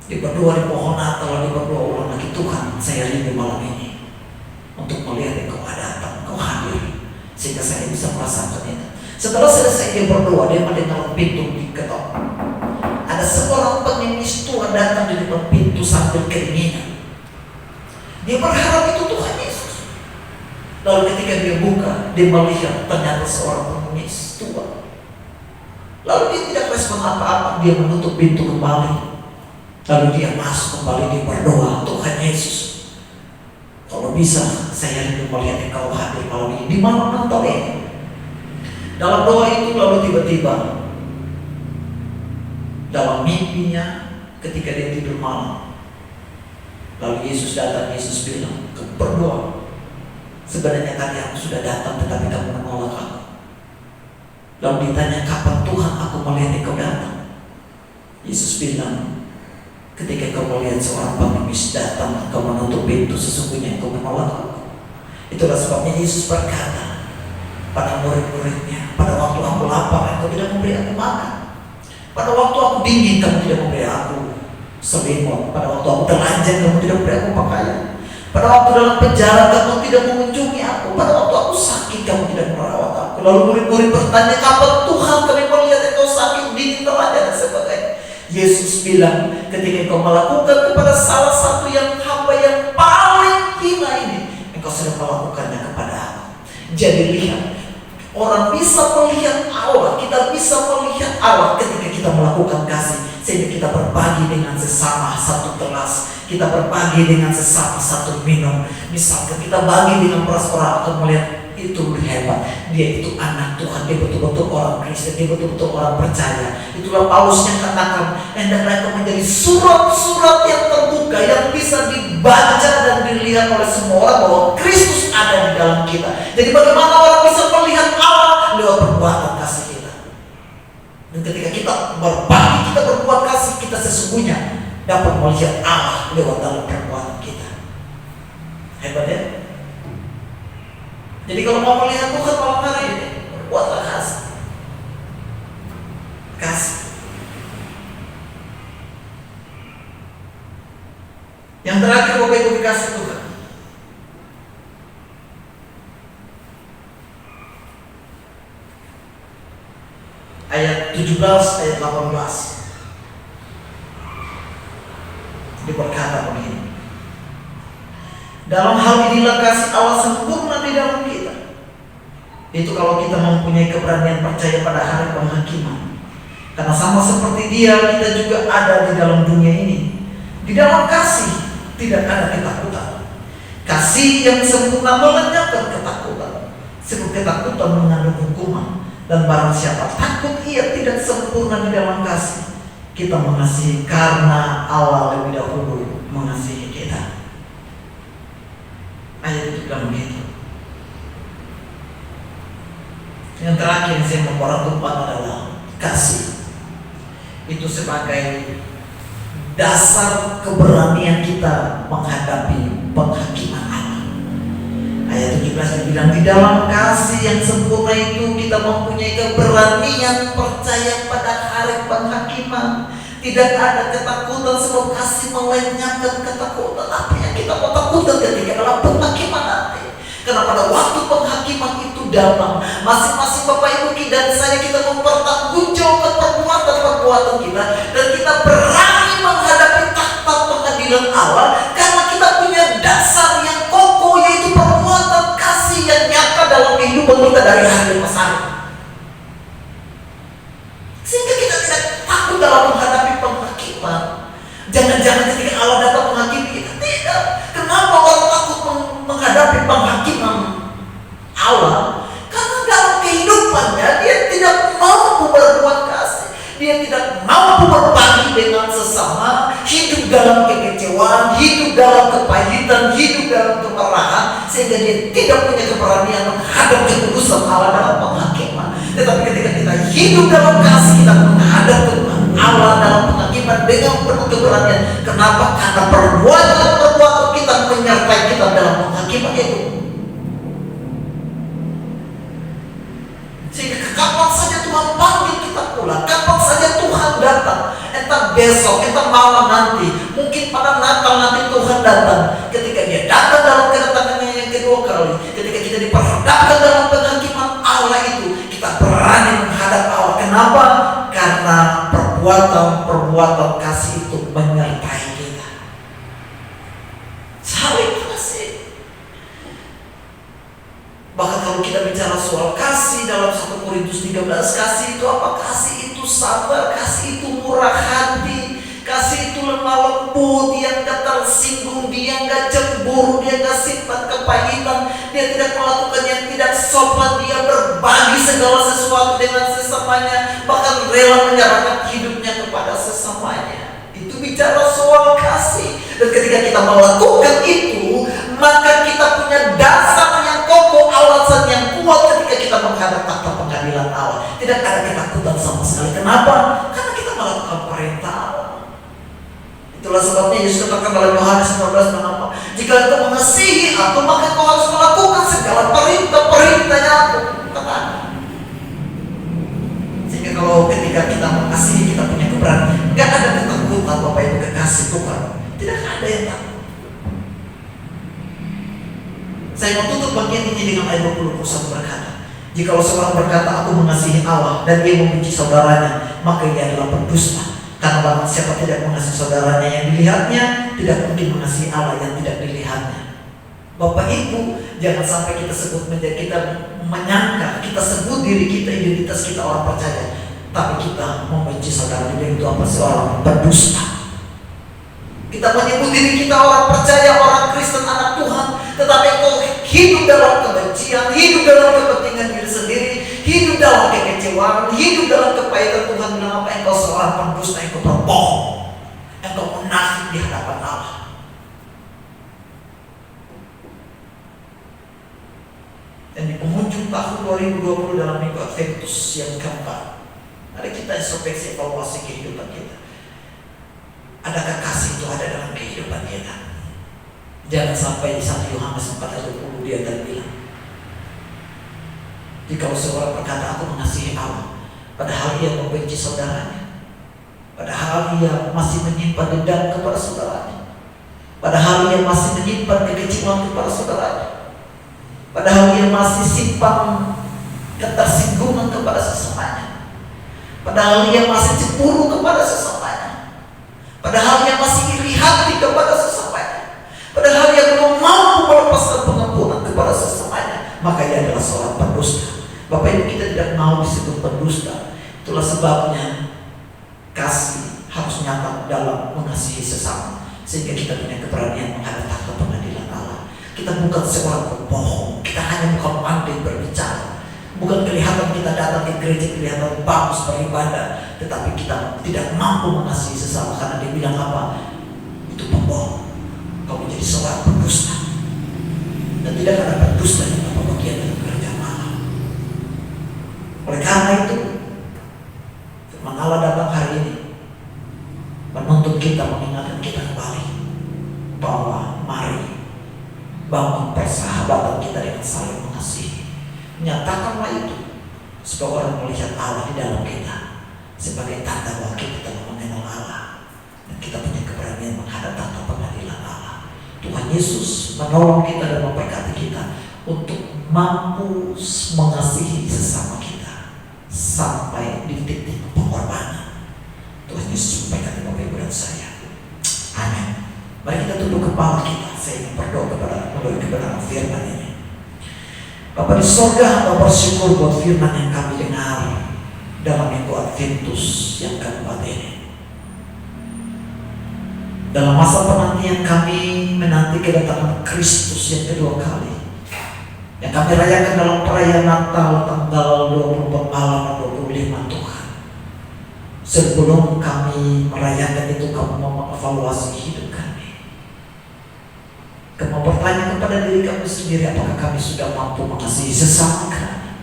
Dia berdoa di pohon Natal, dia berdoa ulang lagi, Tuhan saya rindu malam ini untuk melihat Engkau datang, Engkau hadir, sehingga saya bisa merasakan itu. Setelah selesai dia berdoa, dia mendengar pintu diketok. Ada seorang pengemis tua datang di depan pintu sambil keringinan. Dia berharap itu Tuhan Yesus. Lalu ketika dia buka, dia melihat ternyata seorang pengemis tua. Lalu dia tidak respon apa-apa, dia menutup pintu kembali. Lalu dia masuk kembali, dia berdoa, Tuhan Yesus, kalau bisa saya rindu melihat Engkau hadir malam ini di malam Natal ini. Dalam doa itu lalu tiba-tiba dalam mimpinya ketika dia tidur malam, lalu Yesus datang. Yesus bilang, kamu berdoa, sebenarnya tadi aku sudah datang tetapi kamu menolak aku. Lalu ditanya, kapan Tuhan aku melihat engkau datang? Yesus bilang, ketika kau melihat seorang pengemis datang, kau menutup pintu, sesungguhnya kau menolak aku. Itulah sebabnya Yesus berkata pada murid-muridnya, pada waktu aku lapar, engkau tidak memberi aku makan. Pada waktu aku dingin, kamu tidak memberi aku selimut. Pada waktu aku telanjang, kamu tidak memberi aku pakaian. Pada waktu dalam penjara, kamu tidak mengunjungi aku. Pada waktu aku sakit, kamu tidak merawat aku. Lalu murid-murid bertanya, kapan Tuhan kami melihat engkau sakit, dingin, telanjang, dan sebagainya. Yesus bilang, ketika engkau melakukan kepada salah satu yang hamba yang paling hina ini, engkau sudah melakukannya kepada aku. Jadi lihat, orang bisa melihat Allah, kita bisa melihat Allah ketika kita melakukan kasih. Sehingga kita berbagi dengan sesama satu gelas, kita berbagi dengan sesama satu minum. Misalkan kita bagi dengan beras, orang akan melihat itu hebat, dia itu anak Tuhan, dia betul-betul orang Kristen, dia betul-betul orang percaya. Itulah Paulus yang katakan, hendaklah itu menjadi surat-surat yang terbuka, yang bisa dibaca dan dilihat oleh semua orang bahwa Kristus ada di dalam kita. Jadi bagaimana orang bisa melihat Allah? Lewat perbuatan kasih kita. Dan ketika kita berbagi, kita berbuat kasih, kita sesungguhnya dapat melihat Allah lewat dalam perbuatan kita. Hebat ya? Jadi kalau mau melihat Tuhan malam hari ini, berbuatlah kasih. Kasih. Yang terakhir, Bapak Ibu dikasih Tuhan. Ayat 17, ayat 18. Dia berkata begini. Dalam hal inilah kasih Allah sempurna di dalam kita. Itu kalau kita mempunyai keberanian percaya pada hari penghakiman. Karena sama seperti Dia, kita juga ada di dalam dunia ini. Di dalam kasih tidak ada ketakutan. Kasih yang sempurna melenyapkan ketakutan. Sebab ketakutan mengandung hukuman. Dan barang siapa takut ia tidak sempurna di dalam kasih. Kita mengasihi karena Allah lebih dahulu mengasihi kita. Ayat itu bilang begitu. Yang terakhir yang saya mau rangkumkan adalah kasih. Itu sebagai dasar keberanian kita menghadapi penghakiman Allah. Ayat 17 dibilang, di dalam kasih yang sempurna itu kita mempunyai keberanian percaya pada hari penghakiman. Tidak ada ketakutan, sebab kasih melenyapkan ketakutan. Apa yang kita mau takutkan ketika dalam penghakiman nanti? Karena pada waktu penghakiman itu datang, masing-masing Bapak Ibu dan saya, kita mempertanggungjawabkan perbuatan-perbuatan kita, dan kita berani menghadapi takhta pengadilan Allah karena kita punya dasar yang kokoh, yaitu perbuatan kasih yang nyata dalam kehidupan kita dari hari ke hari. Sehingga kita tidak takut dalam menghadapi penghakiman. Jangan-jangan ketika Allah datang menghakimi kita, tidak. Kenapa orang takut menghadapi penghakiman Allah? Karena dalam kehidupannya dia tidak mampu berbuat kasih, dia tidak mampu berbagi dengan sesama, hidup dalam kekecewaan, hidup dalam kepahitan, hidup dalam kemarahan, sehingga dia tidak punya keberanian menghadap kekudusan Allah dalam penghakiman. Tetapi ketika kita hidup dalam kasih, kita menghadap Allah dalam penghakiman dengan penuh keberanian. Kenapa? Karena perbuatan-perbuatan kita menyertai kita dalam penghakiman itu. Sehingga kapan saja Tuhan panggil kita pulang, kapan saja Tuhan datang, entah besok, entah malam nanti, mungkin pada Natal nanti Tuhan datang. Ketika Dia datang dalam kedatangannya yang kedua kali, ketika kita diperhadapkan dalam penghakiman Allah itu, kita berani menghadap Allah. Kenapa? Karena perbuatan-perbuatan kasih itu menyertai kita. Saling kasih. kalau kita bicara soal kasih dalam 1 Korintus 13, kasih itu apa? Kasih itu sabar, kasih itu murah hati, kasih itu lemah lembut, dia gak tersinggung, dia gak cemburu, dia gak simpan kepahitan, dia tidak melakukan yang tidak sopan, dia berbagi segala sesuatu dengan sesamanya, bahkan rela menyerahkan hidupnya kepada sesamanya. Itu bicara soal kasih. Dan ketika kita melakukan itu, maka kita punya dasar yang kokoh, alasan yang kuat ketika kita menghadap tahta pengadilan Allah. Tidak ada ketakutan sama sekali. Kenapa? Karena kita melakukan perintah Allah. Itulah sebabnya Yesus katakan dalam Yohanes 15 mengapa? Jika engkau mengasihi aku, maka engkau harus melakukan segala perintah yang aku katakan. Sehingga kalau ketika kita mengasihi, kita punya keberanian. Gak ada ketakutan Bapak Ibu kekasih Tuhan. Tidak ada yang takut. Saya mau tutup bagian ini dengan ayat 21 berkata, jikalau seorang berkata aku mengasihi Allah dan ia membenci saudaranya, maka ia adalah pendusta. Karena barang siapa tidak mengasihi saudaranya yang dilihatnya, tidak mungkin mengasihi Allah yang tidak dilihatnya. Bapak Ibu, jangan sampai kita sebut menjadi, kita menyangka, kita sebut diri kita, identitas kita orang percaya, tapi kita membenci saudara kita, itu apa? Seorang pendusta. Kita menyebut diri kita orang percaya, orang Kristen, anak Tuhan, tetapi engkau hidup dalam kebencian, hidup dalam kepentingan diri sendiri, hidup dalam kekecewaan, hidup dalam kepahitan. Tuhan bilang apa? Engkau seorang pendusta, engkau berbohong, engkau munafik di hadapan Allah. Dan di penghujung tahun 2020 dalam minggu Adventus yang keempat, mari kita introspeksi evaluasi kehidupan kita. Adakah kasih itu ada dalam kehidupan kita? Jangan sampai di 1 Yohanes 4 ayat 20 dia akan bilang, jika seorang berkata aku mengasihi Allah, padahal ia membenci saudaranya, padahal ia masih menyimpan dendam kepada saudaranya, padahal ia masih menyimpan kekecewaan kepada saudaranya, padahal ia masih simpan ketersinggungan kepada sesamanya, padahal ia masih cemburu kepada sesamanya, padahal ia masih iri hati kepada sesamanya, padahal ia belum mampu melepaskan pengampunan kepada sesamanya, maka ia adalah seorang pendusta. Bapak Ibu, kita tidak mau disebut pendusta. Itulah sebabnya kasih harus nyata dalam mengasihi sesama, sehingga kita punya keberanian menghadap tahta pengadilan Allah. Kita bukan seorang pembohong, kita hanya bukan pandai berbicara, bukan kelihatan kita datang ke gereja kelihatan bagus beribadah, tetapi kita tidak mampu mengasihi sesama karena dia bilang apa? Itu pembohong, kau menjadi seorang pendusta. Dan tidak ada pendusta yang apa bagian dari kerajaan Allah. Oleh karena itu, firman Allah datang hari ini menuntut kita, mengingatkan kita kembali bahwa mari bangun persahabatan kita dengan saling mengasihi. Nyatakanlah itu supaya orang melihat Allah di dalam kita sebagai tanda bahwa kita telah mengenal Allah dan kita punya keberanian menghadap tahta pengadilan Allah. Tuhan Yesus menolong kita dan memberkati kita untuk mampu mengasihi sesama kita sampai di titik pengorbanan. Tuhan Yesus memberkati Bapak Ibu dan saya. Amin. Mari kita tunduk kepala kita. Saya ingin berdoa kepada firman ini. Bapa di sorga, hamba bersyukur buat firman yang kami dengar dalam minggu Adventus yang keempat ini. Dalam masa penantian kami menanti kedatangan Kristus yang kedua kali, yang kami rayakan dalam perayaan Natal tanggal 24 malam dan 25 Tuhan. Sebelum kami merayakan itu, kami mengevaluasi hidup kami. Kami bertanya kepada diri kami sendiri, apakah kami sudah mampu mengasihi sesama kami?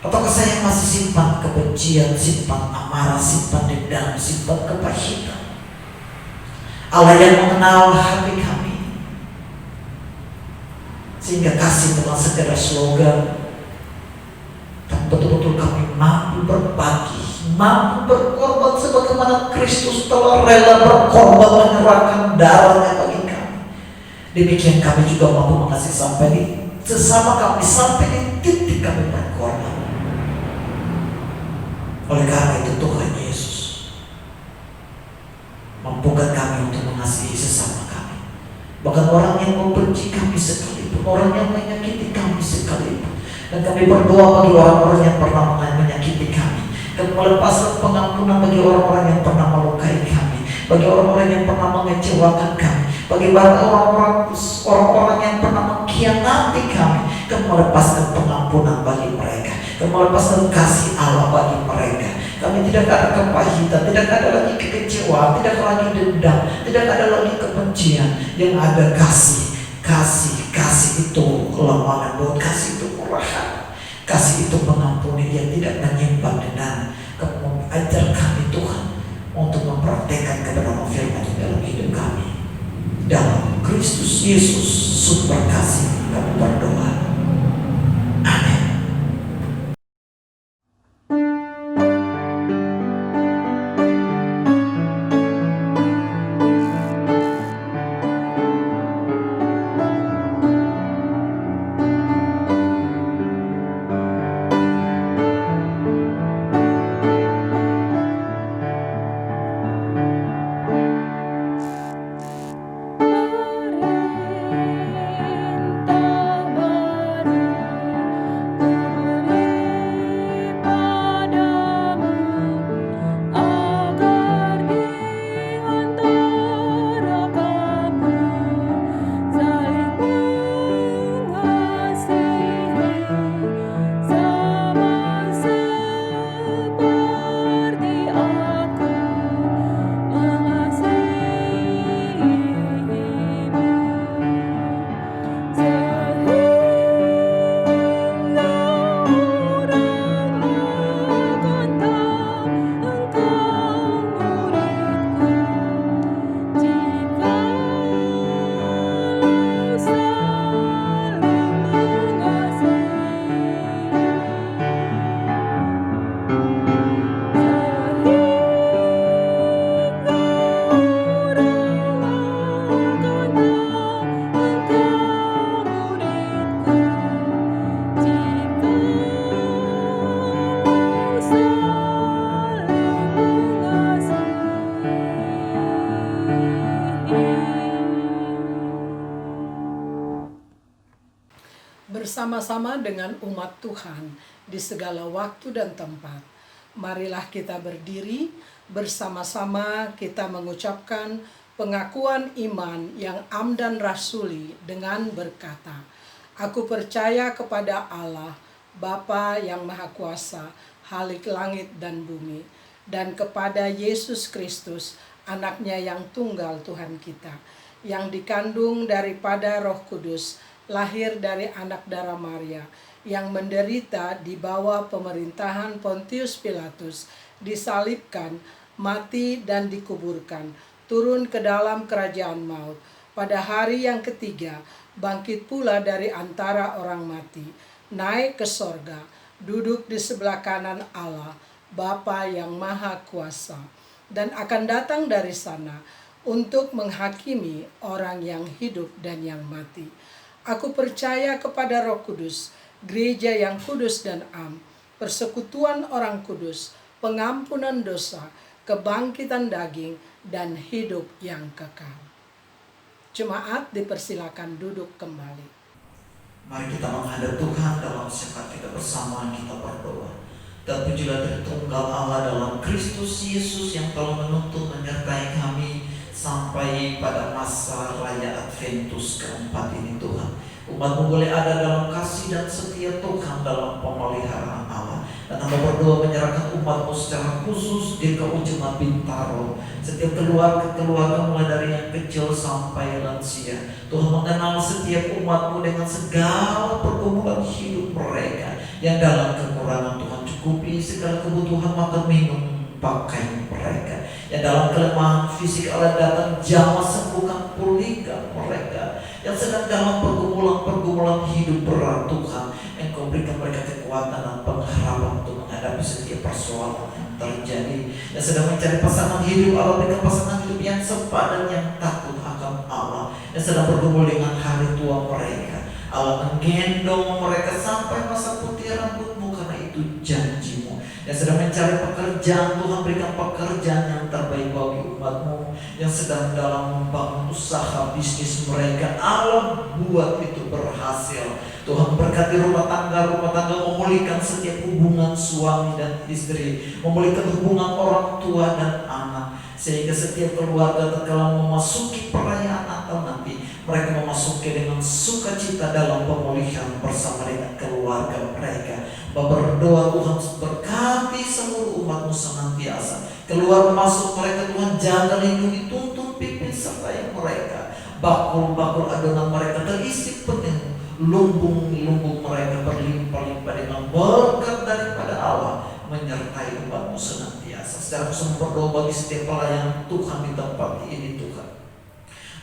Ataukah saya masih simpan kebencian, simpan amarah, simpan dendam, simpan kepahitan? Allah yang mengenal hati kami, sehingga kasih bukan sekedar slogan, tapi betul-betul kami mampu berbagi, mampu berkorban sebagaimana Kristus telah rela berkorban menyerahkan darahnya bagi kami. Demikian kami juga mampu mengasihi sampai di sesama kami, sampai di titik kami berkorban. Oleh karena itu Tuhan Yesus mampukan kami untuk mengasihi sesama kami bahkan orang yang membenci kami sekalipun, orang yang menyakiti kami sekalipun. Dan kami berdoa bagi orang-orang yang pernah menyakiti kami, dan melepaskan pengampunan bagi orang-orang yang pernah melukai kami, bagi orang-orang yang pernah mengecewakan kami, bagi orang-orang yang pernah mengkhianati kami. Kami melepaskan pengampunan bagi mereka, kami melepaskan kasih Allah bagi mereka. Kami tidak ada kepahitan, tidak ada lagi kekecewaan, tidak ada lagi dendam, tidak ada lagi kebencian. Yang ada kasih. Kasih itu kelemah lembut, kasih itu murahan, kasih itu mengampuni yang tidak menyimpan dendam. Kamu ajar kami Tuhan untuk mempraktekkan kebenaran firman dalam hidup kami. Dalam Kristus Yesus sumber kasih kami berdoa. Amin. Bersama-sama dengan umat Tuhan di segala waktu dan tempat, marilah kita berdiri bersama-sama, kita mengucapkan pengakuan iman yang am dan rasuli dengan berkata, Aku percaya kepada Allah, Bapa yang Maha Kuasa, Halik langit dan bumi, dan kepada Yesus Kristus, anaknya yang tunggal Tuhan kita, yang dikandung daripada Roh Kudus, lahir dari anak darah Maria, yang menderita di bawah pemerintahan Pontius Pilatus, disalibkan, mati dan dikuburkan, turun ke dalam kerajaan maut. Pada hari yang ketiga, bangkit pula dari antara orang mati, naik ke sorga, duduk di sebelah kanan Allah, Bapa yang Maha Kuasa, dan akan datang dari sana untuk menghakimi orang yang hidup dan yang mati. Aku percaya kepada Roh Kudus, gereja yang kudus dan am, persekutuan orang kudus, pengampunan dosa, kebangkitan daging, dan hidup yang kekal. Jemaat dipersilakan duduk kembali. Mari kita menghadap Tuhan dalam syafaat kita bersama, kita berdoa. Dan pujilah Tritunggal Allah dalam Kristus Yesus yang telah menuntun menyertai kami sampai pada masa raya Adventus keempat ini Tuhan. Umat-Mu boleh ada dalam kasih dan setia Tuhan dalam pemeliharaan Allah. Dan Hamba berdoa menyerahkan umat-Mu secara khusus di Jemaat Bintaro, setiap keluarga mulai dari yang kecil sampai lansia. Tuhan mengenal setiap umat-Mu dengan segala pergumulan hidup mereka, yang dalam kekurangan Tuhan cukupi segala kebutuhan makan minum pakaian mereka, yang dalam kelemahan fisik Allah datang jamah sembuhkan pulihkan mereka, yang sedang dalam pergumulan hidup berat Tuhan, Engkau berikan mereka kekuatan dan pengharapan untuk menghadapi setiap persoalan yang terjadi, yang sedang mencari pasangan hidup Allah berikan pasangan hidup yang sepadan, yang takut akan Allah, yang sedang bergumul dengan hari tua mereka, Allah menggendong mereka sampai masa putih rambut-Mu karena itu janji-Mu. Yang sedang mencari pekerjaan, Tuhan berikan pekerjaan yang terbaik bagi umat-Mu. yang sedang dalam membangun usaha bisnis mereka, Allah buat itu berhasil. Tuhan berkati rumah tangga memulihkan setiap hubungan suami dan istri, memulihkan hubungan orang tua dan anak, sehingga setiap keluarga tatkala memasuki perayaan Natal nanti, mereka memasuki dengan sukacita dalam pemulihan bersama dengan keluarga mereka. Bapak berdoa Tuhan berkati seluruh umat-Mu senantiasa. Keluar masuk mereka Tuhan jaga, lindungi, tuntun, pimpin sertai mereka. Bakul-bakul adonan mereka terisi penuh, lumbung-lumbung mereka berlimpah-limpah dengan berkat daripada Allah menyertai umat-Mu senantiasa. Secara khusus berdoa bagi setiap pelayan Tuhan di tempat ini Tuhan.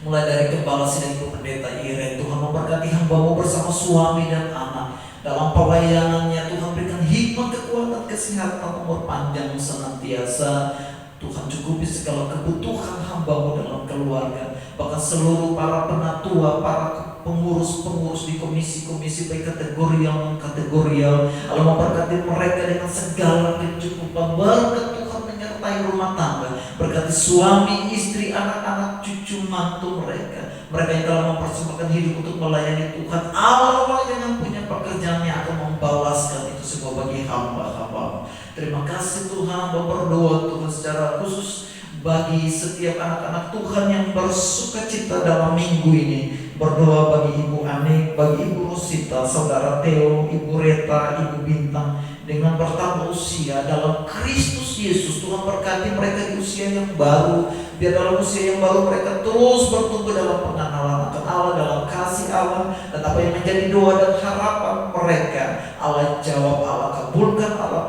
Mulai dari Gembala Sidang Ibu Pendeta Iren, Tuhan memberkati hamba-Mu bersama suami dan anak dalam pelayanannya. Tuhan berikan hikmat, kekuatan, kesehatan, umur panjang senantiasa. Tuhan cukupi segala kebutuhan hamba-Mu dalam keluarga, bahkan seluruh para penatua, para pengurus-pengurus di komisi-komisi baik kategorial non kategorial. Allah memberkati mereka dengan segala kecukupan. Berkat Tuhan menyertai rumah tangga, berkati suami, istri, anak-anak, cucu, mantu mereka. Mereka yang telah mempersembahkan hidup untuk melayani Tuhan. Allah yang punya pekerjaan yang akan membalaskan itu semua bagi hamba-hamba. Terima kasih Tuhan. Berdoa Tuhan secara khusus bagi setiap anak-anak Tuhan yang bersukacita dalam minggu ini. Berdoa bagi Ibu Anik, bagi Ibu Rosita, Saudara Theo, Ibu Reta, Ibu Bintang dengan bertambah usia dalam Kristus Yesus. Tuhan berkati mereka di usia yang baru. Biar dalam usia yang baru mereka terus bertumbuh dalam pengenalan akan Allah, dalam kasih Allah, dan apa yang menjadi doa dan harapan mereka Allah jawab, Allah kabulkan, Allah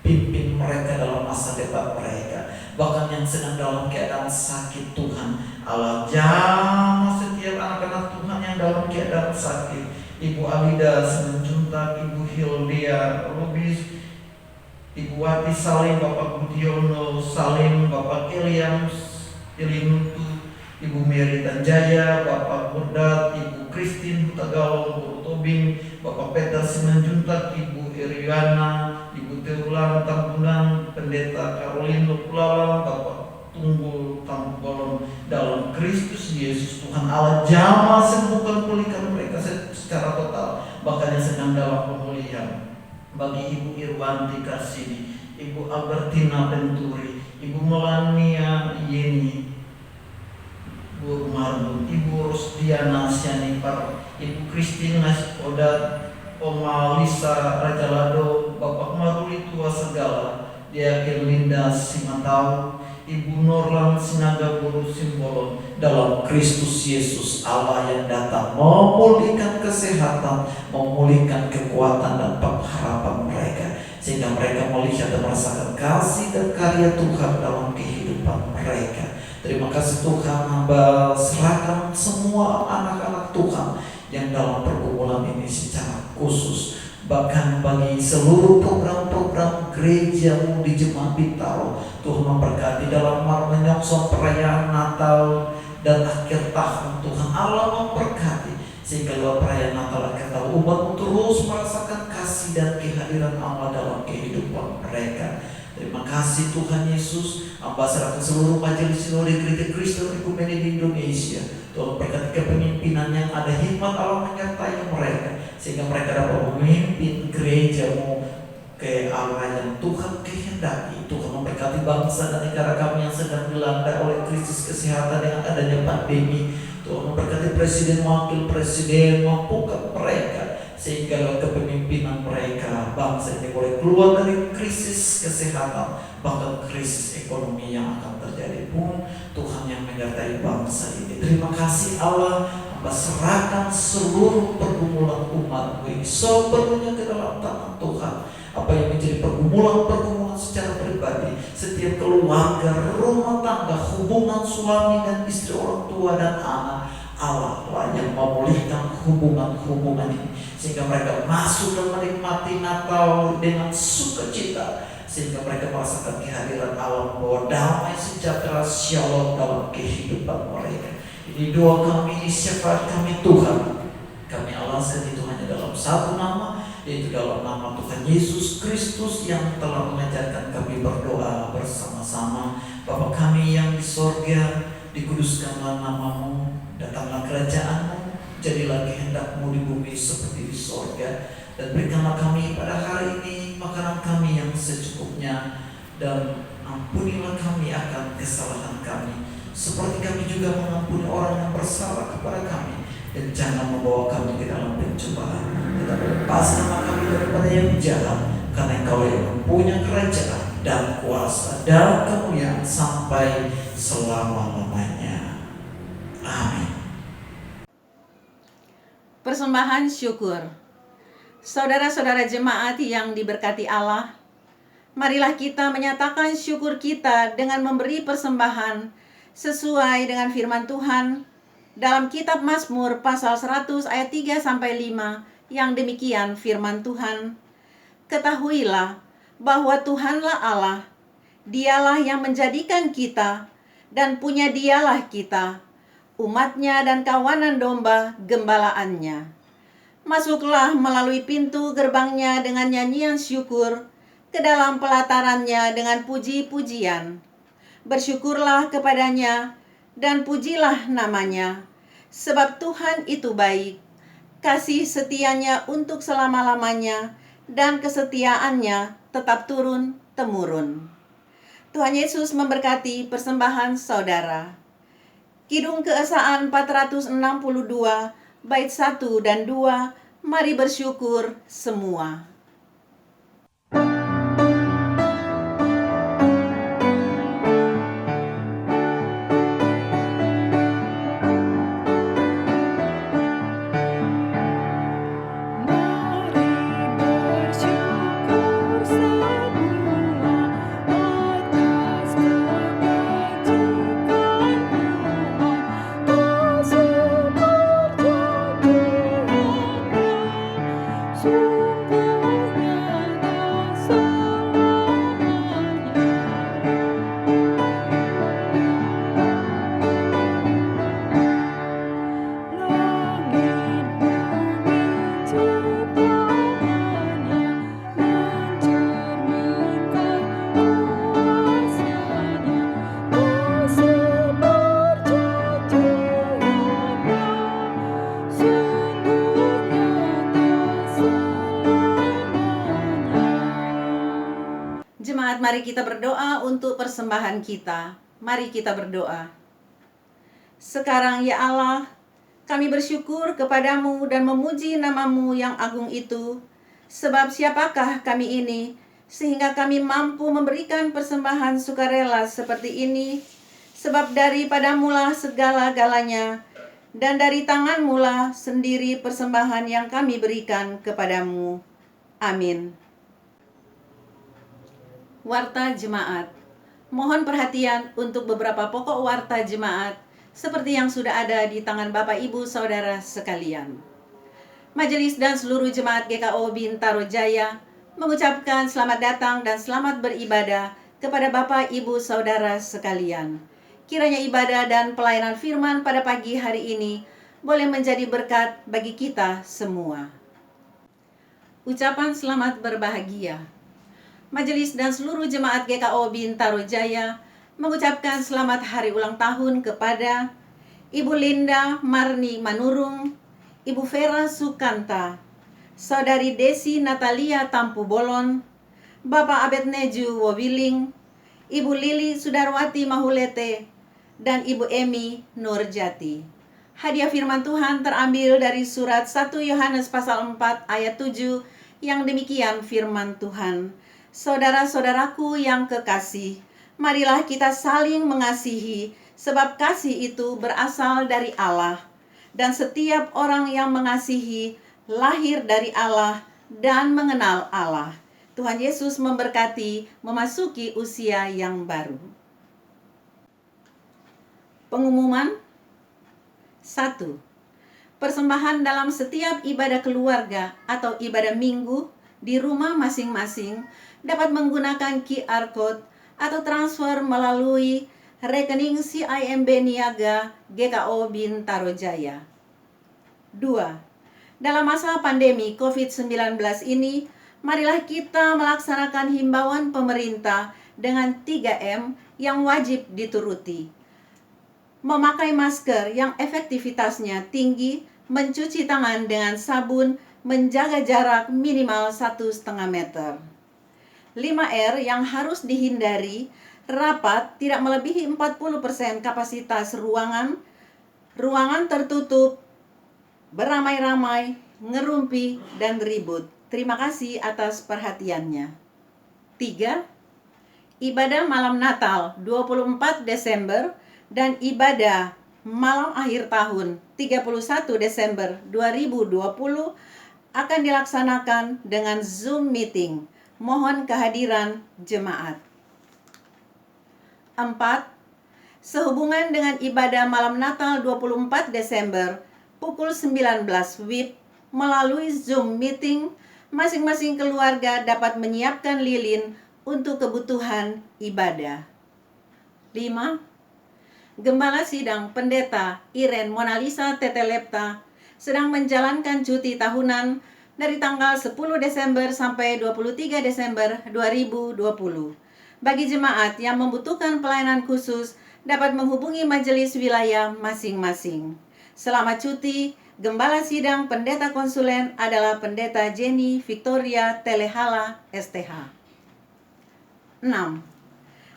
pimpin mereka dalam masa depan mereka. Bahkan yang sedang dalam keadaan sakit Tuhan Allah jamah setiap anak-anak Tuhan yang dalam keadaan sakit. Ibu Alida Semenjuntak, Ibu Hildia Rubis, Ibu Wati Salim, Bapak Budiono Salim, Bapak Iliam Ilinutu, Ibu Mary Tanjaya, Bapak Burdat, Ibu Christine Hutagalong, Guru Tobing, Bapak Peter Semenjuntak, Ibu Iriana, Ibu Teulang Tambunan, Pendeta Caroline Lukulalang, Bapak Tunggul Tambolon dalam Kristus Yesus. Tuhan Allah jamah sembuhkan, pulihkan mereka secara total, bahkan yang sedang dalam pemulihan. Bagi Ibu Irwanti Kasini, Ibu Albertina Benturi, Ibu Melania Yeni, Bu Marbun, Ibu Rosdiana Sianipar, Ibu Kristina Odat, Oma Lisa Rajalado, Bapak Maruli Tua Segala, Diaken Linda Simatau, Ibu Norlan Sinaga Buru Simbolon, dalam Kristus Yesus Allah yang datang memulihkan kesehatan, memulihkan kekuatan dan pengharapan mereka, sehingga mereka melihat dan merasakan kasih dan karya Tuhan dalam kehidupan mereka. Terima kasih Tuhan, hamba serahkan semua anak-anak Tuhan yang dalam pergumulan ini secara khusus, bahkan bagi seluruh program-program gereja-Mu di Jemaat Bintaro. Tuhan memberkati dalam menyongsong perayaan Natal dan akhir tahun. Tuhan Allah memberkati sehingga lewat perayaan Natal akhir tahun umat-Mu terus merasakan kasih dan kehadiran Allah dalam kehidupan mereka. Terima kasih Tuhan Yesus. Hamba serahkan seluruh majelis sinode Gereja Kristen Ekumene di Indonesia. Tuhan berkati kepemimpinan yang ada hikmat Allah menyertai mereka, sehingga mereka dapat memimpin gereja-Mu ke arah yang Tuhan kehendaki. Tuhan memberkati bangsa dan negara kami yang sedang dilanda oleh krisis kesehatan dengan adanya pandemi. Tuhan memberkati presiden, wakil presiden, mampukan mereka sehingga lewat kepemimpinan mereka bangsa ini boleh keluar dari krisis kesehatan, bahkan krisis ekonomi yang akan terjadi pun Tuhan yang menyertai bangsa ini. Terima kasih Allah, hamba serahkan seluruh pergumulan umat-Mu ini sepenuhnya ke dalam tangan Tuhan. Apa yang menjadi pergumulan secara pribadi, setiap keluarga, rumah tangga, hubungan suami dan istri, orang tua dan anak, Allah lah yang memulihkan hubungan-hubungan ini, sehingga mereka masuk dan menikmati Natal dengan sukacita, sehingga mereka merasakan kehadiran Allah, membawa damai sejahtera shalom dalam kehidupan mereka. Ini doa kami, ini syafaat kami Tuhan. Kami alaskan itu hanya dalam satu nama, yaitu dalam nama Tuhan Yesus Kristus yang telah mengajarkan kami berdoa bersama-sama. Bapa kami yang di sorga, dikuduskanlah namamu, datanglah kerajaanmu, jadilah kehendak-Mu di bumi seperti di sorga. Dan berikanlah kami pada hari ini makanan kami yang secukupnya, dan ampunilah kami akan kesalahan kami, seperti kami juga mengampuni orang yang bersalah kepada kami. Dan jangan membawa kami ke dalam pencobaan, tetapi lepaskanlah kami daripada yang jahat, karena Engkau yang mempunyai kerajaan dan kuasa dan kemuliaan sampai selama-lamanya. Amin. Persembahan syukur. Saudara-saudara jemaat yang diberkati Allah, marilah kita menyatakan syukur kita dengan memberi persembahan sesuai dengan firman Tuhan dalam kitab Mazmur pasal 100 ayat 3-5 yang demikian firman Tuhan. Ketahuilah bahwa Tuhanlah Allah, Dialah yang menjadikan kita dan punya Dialah kita, umatnya dan kawanan domba gembalaannya. Masuklah melalui pintu gerbangnya dengan nyanyian syukur, ke dalam pelatarannya dengan puji-pujian. Bersyukurlah kepadanya dan pujilah namanya, sebab Tuhan itu baik, kasih setianya untuk selama-lamanya, dan kesetiaannya tetap turun-temurun. Tuhan Yesus memberkati persembahan saudara. Kidung Keesaan 462, bait 1 dan 2, mari bersyukur semua. Jemaat, mari kita berdoa untuk persembahan kita. Mari kita berdoa. Sekarang ya Allah, kami bersyukur kepadamu dan memuji namamu yang agung itu. Sebab siapakah kami ini, sehingga kami mampu memberikan persembahan sukarela seperti ini? Sebab daripadamulah segala-galanya, dan dari tanganmulah sendiri persembahan yang kami berikan kepadamu. Amin. Warta Jemaat. Mohon perhatian untuk beberapa pokok warta jemaat seperti yang sudah ada di tangan Bapak Ibu Saudara sekalian. Majelis dan seluruh jemaat GKO Bintaro Jaya mengucapkan selamat datang dan selamat beribadah kepada Bapak Ibu Saudara sekalian. Kiranya ibadah dan pelayanan firman pada pagi hari ini boleh menjadi berkat bagi kita semua. Ucapan selamat berbahagia. Majelis dan seluruh jemaat GKO Bintaro Jaya mengucapkan selamat hari ulang tahun kepada Ibu Linda Marni Manurung, Ibu Vera Sukanta, Saudari Desi Natalia Tampu Bolon, Bapak Abedneju Wowiling, Ibu Lili Sudarwati Mahulete, dan Ibu Emi Nurjati. Hadiah firman Tuhan terambil dari surat 1 Yohanes pasal 4 ayat 7 yang demikian firman Tuhan. Saudara-saudaraku yang kekasih, marilah kita saling mengasihi, sebab kasih itu berasal dari Allah. Dan setiap orang yang mengasihi lahir dari Allah dan mengenal Allah. Tuhan Yesus memberkati memasuki usia yang baru. Pengumuman 1. Persembahan dalam setiap ibadah keluarga atau ibadah minggu di rumah masing-masing dapat menggunakan QR Code atau transfer melalui rekening CIMB Niaga GKO Bintaro Jaya. 2. Dalam masa pandemi COVID-19 ini, marilah kita melaksanakan himbauan pemerintah dengan 3M yang wajib dituruti. Memakai masker yang efektivitasnya tinggi, mencuci tangan dengan sabun, menjaga jarak minimal 1,5 meter. 5R yang harus dihindari: rapat tidak melebihi 40% kapasitas ruangan, ruangan tertutup, beramai-ramai, ngerumpi, dan ribut. Terima kasih atas perhatiannya. 3. Ibadah malam Natal 24 Desember dan ibadah malam akhir tahun 31 Desember 2020 akan dilaksanakan dengan Zoom meeting. Mohon kehadiran jemaat. 4. Sehubungan dengan ibadah malam Natal 24 Desember pukul 19 WIB melalui Zoom meeting, masing-masing keluarga dapat menyiapkan lilin untuk kebutuhan ibadah. 5. Gembala Sidang Pendeta Iren Monalisa Tetelepta sedang menjalankan cuti tahunan dari tanggal 10 Desember sampai 23 Desember 2020. Bagi jemaat yang membutuhkan pelayanan khusus dapat menghubungi majelis wilayah masing-masing. Selama cuti, Gembala Sidang Pendeta Konsulen adalah Pendeta Jenny Victoria Telehala STH. 6.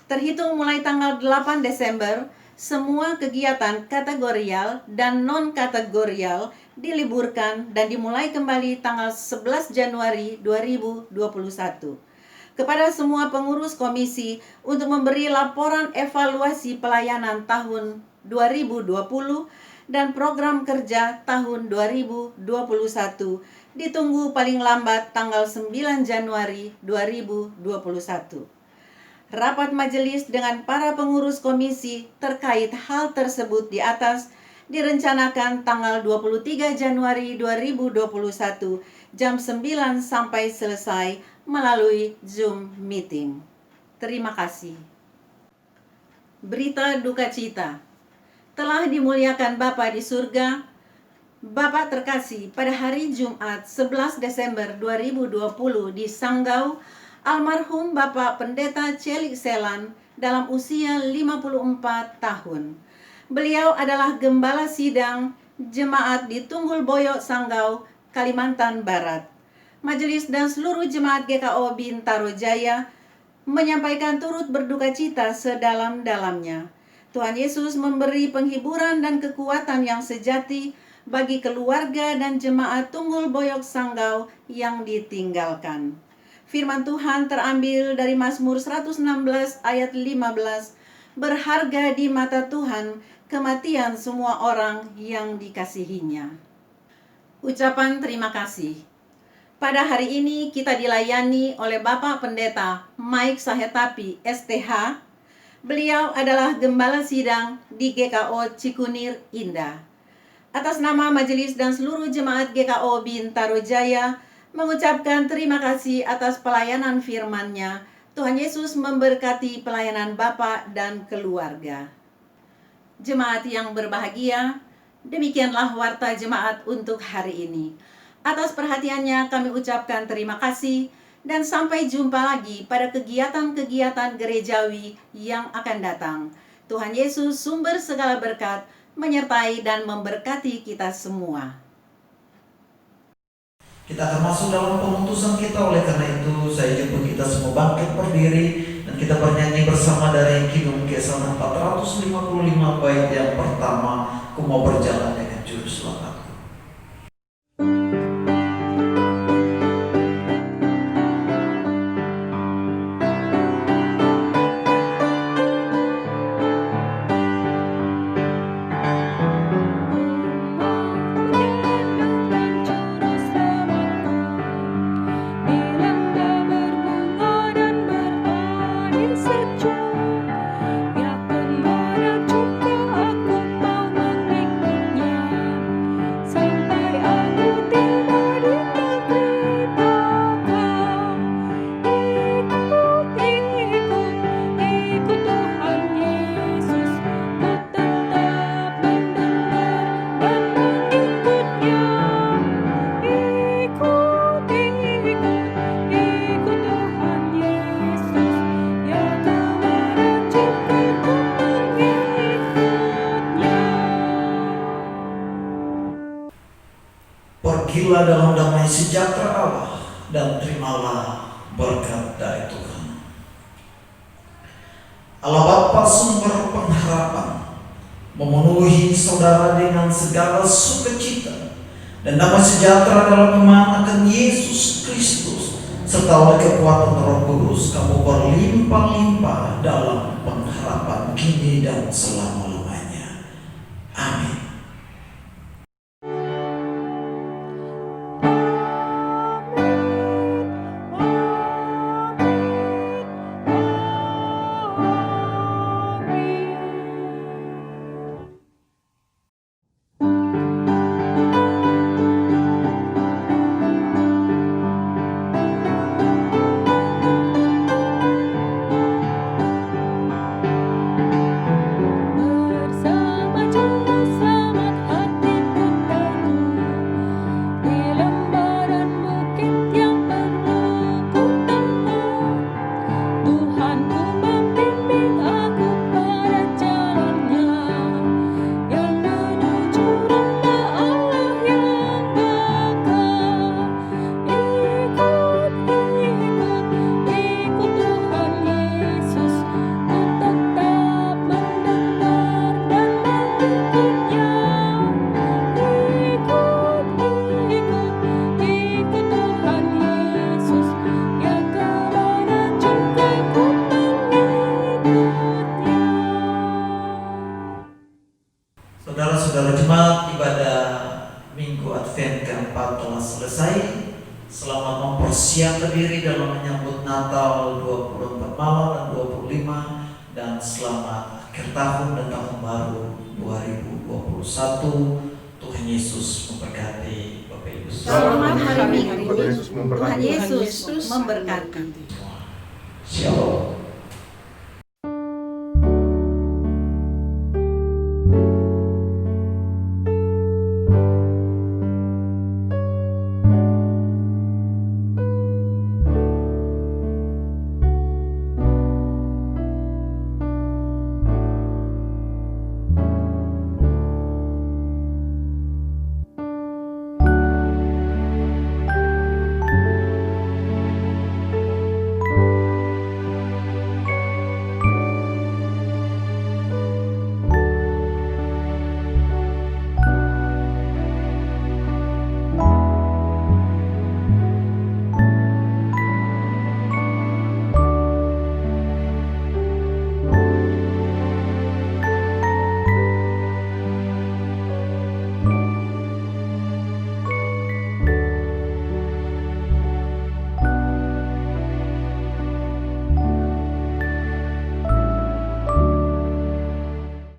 Terhitung mulai tanggal 8 Desember, semua kegiatan kategorial dan non-kategorial diliburkan dan dimulai kembali tanggal 11 Januari 2021. Kepada semua pengurus komisi untuk memberi laporan evaluasi pelayanan tahun 2020 dan program kerja tahun 2021 ditunggu paling lambat tanggal 9 Januari 2021. Rapat majelis dengan para pengurus komisi terkait hal tersebut di atas direncanakan tanggal 23 Januari 2021 jam 9 sampai selesai melalui Zoom meeting. Terima kasih. Berita duka cita. Telah dimuliakan Bapa di surga, Bapak terkasih, pada hari Jumat 11 Desember 2020 di Sanggau, almarhum Bapak Pendeta Celik Selan dalam usia 54 tahun. Beliau adalah Gembala Sidang Jemaat di Tunggul Boyo, Sanggau, Kalimantan Barat. Majelis dan seluruh jemaat GKO Bintaro Jaya menyampaikan turut berduka cita sedalam-dalamnya. Tuhan Yesus memberi penghiburan dan kekuatan yang sejati bagi keluarga dan jemaat Tunggul Boyok Sanggau yang ditinggalkan. Firman Tuhan terambil dari Mazmur 116 ayat 15. Berharga di mata Tuhan kematian semua orang yang dikasihinya. Ucapan terima kasih. Pada hari ini kita dilayani oleh Bapak Pendeta Mike Sahetapi STH. Beliau adalah Gembala Sidang di GKO Cikunir Indah. Atas nama majelis dan seluruh jemaat GKO Bintaro Jaya, mengucapkan terima kasih atas pelayanan firman-Nya. Tuhan Yesus memberkati pelayanan Bapak dan keluarga. Jemaat yang berbahagia, demikianlah warta jemaat untuk hari ini. Atas perhatiannya kami ucapkan terima kasih dan sampai jumpa lagi pada kegiatan-kegiatan gerejawi yang akan datang. Tuhan Yesus sumber segala berkat menyertai dan memberkati kita semua. Kita akan masuk dalam pemutusan kita, oleh karena itu saya jemput kita semua bangkit berdiri dan kita bernyanyi bersama dari Kidung Kesan 455 bait yang pertama, Ku Mau Berjalan Dengan Juru Selamatku. Ya kemana juga aku mau mengikutnya. pergilah dalam damai sejahtera Allah dan terimalah berkat dari Tuhan. Allah Bapa sumber pengharapan memenuhi saudara dengan segala sukacita dan damai sejahtera dalam iman akan Yesus Kristus serta oleh kekuatan Roh Kudus kamu berlimpah-limpah dalam pengharapan kini dan selama-lamanya. Amin. Bersama juru selamat hatiku teguh di lembah dan bukit yang perlu ku tempuh. Tuhanku membimbing aku pada jalannya yang menuju rumah Allah yang kekal. Ikut Tuhan Yesus, ku tetap mendengar dan mengikutnya. Ikut Tuhan Yesus, ya kemana juga ku mengikutnya. Saudara-saudara jemaat, ibadah Minggu Advent keempat telah selesai. Selamat mempersiapkan diri dalam menyambut Natal 24 malam dan 25, dan selamat akhir tahun dan tahun baru 2021. Tuhan Yesus memberkati Bapak Ibu. Selamat hari Minggu. Tuhan Yesus memberkati. Tuhan Yesus memberkati. Shalom.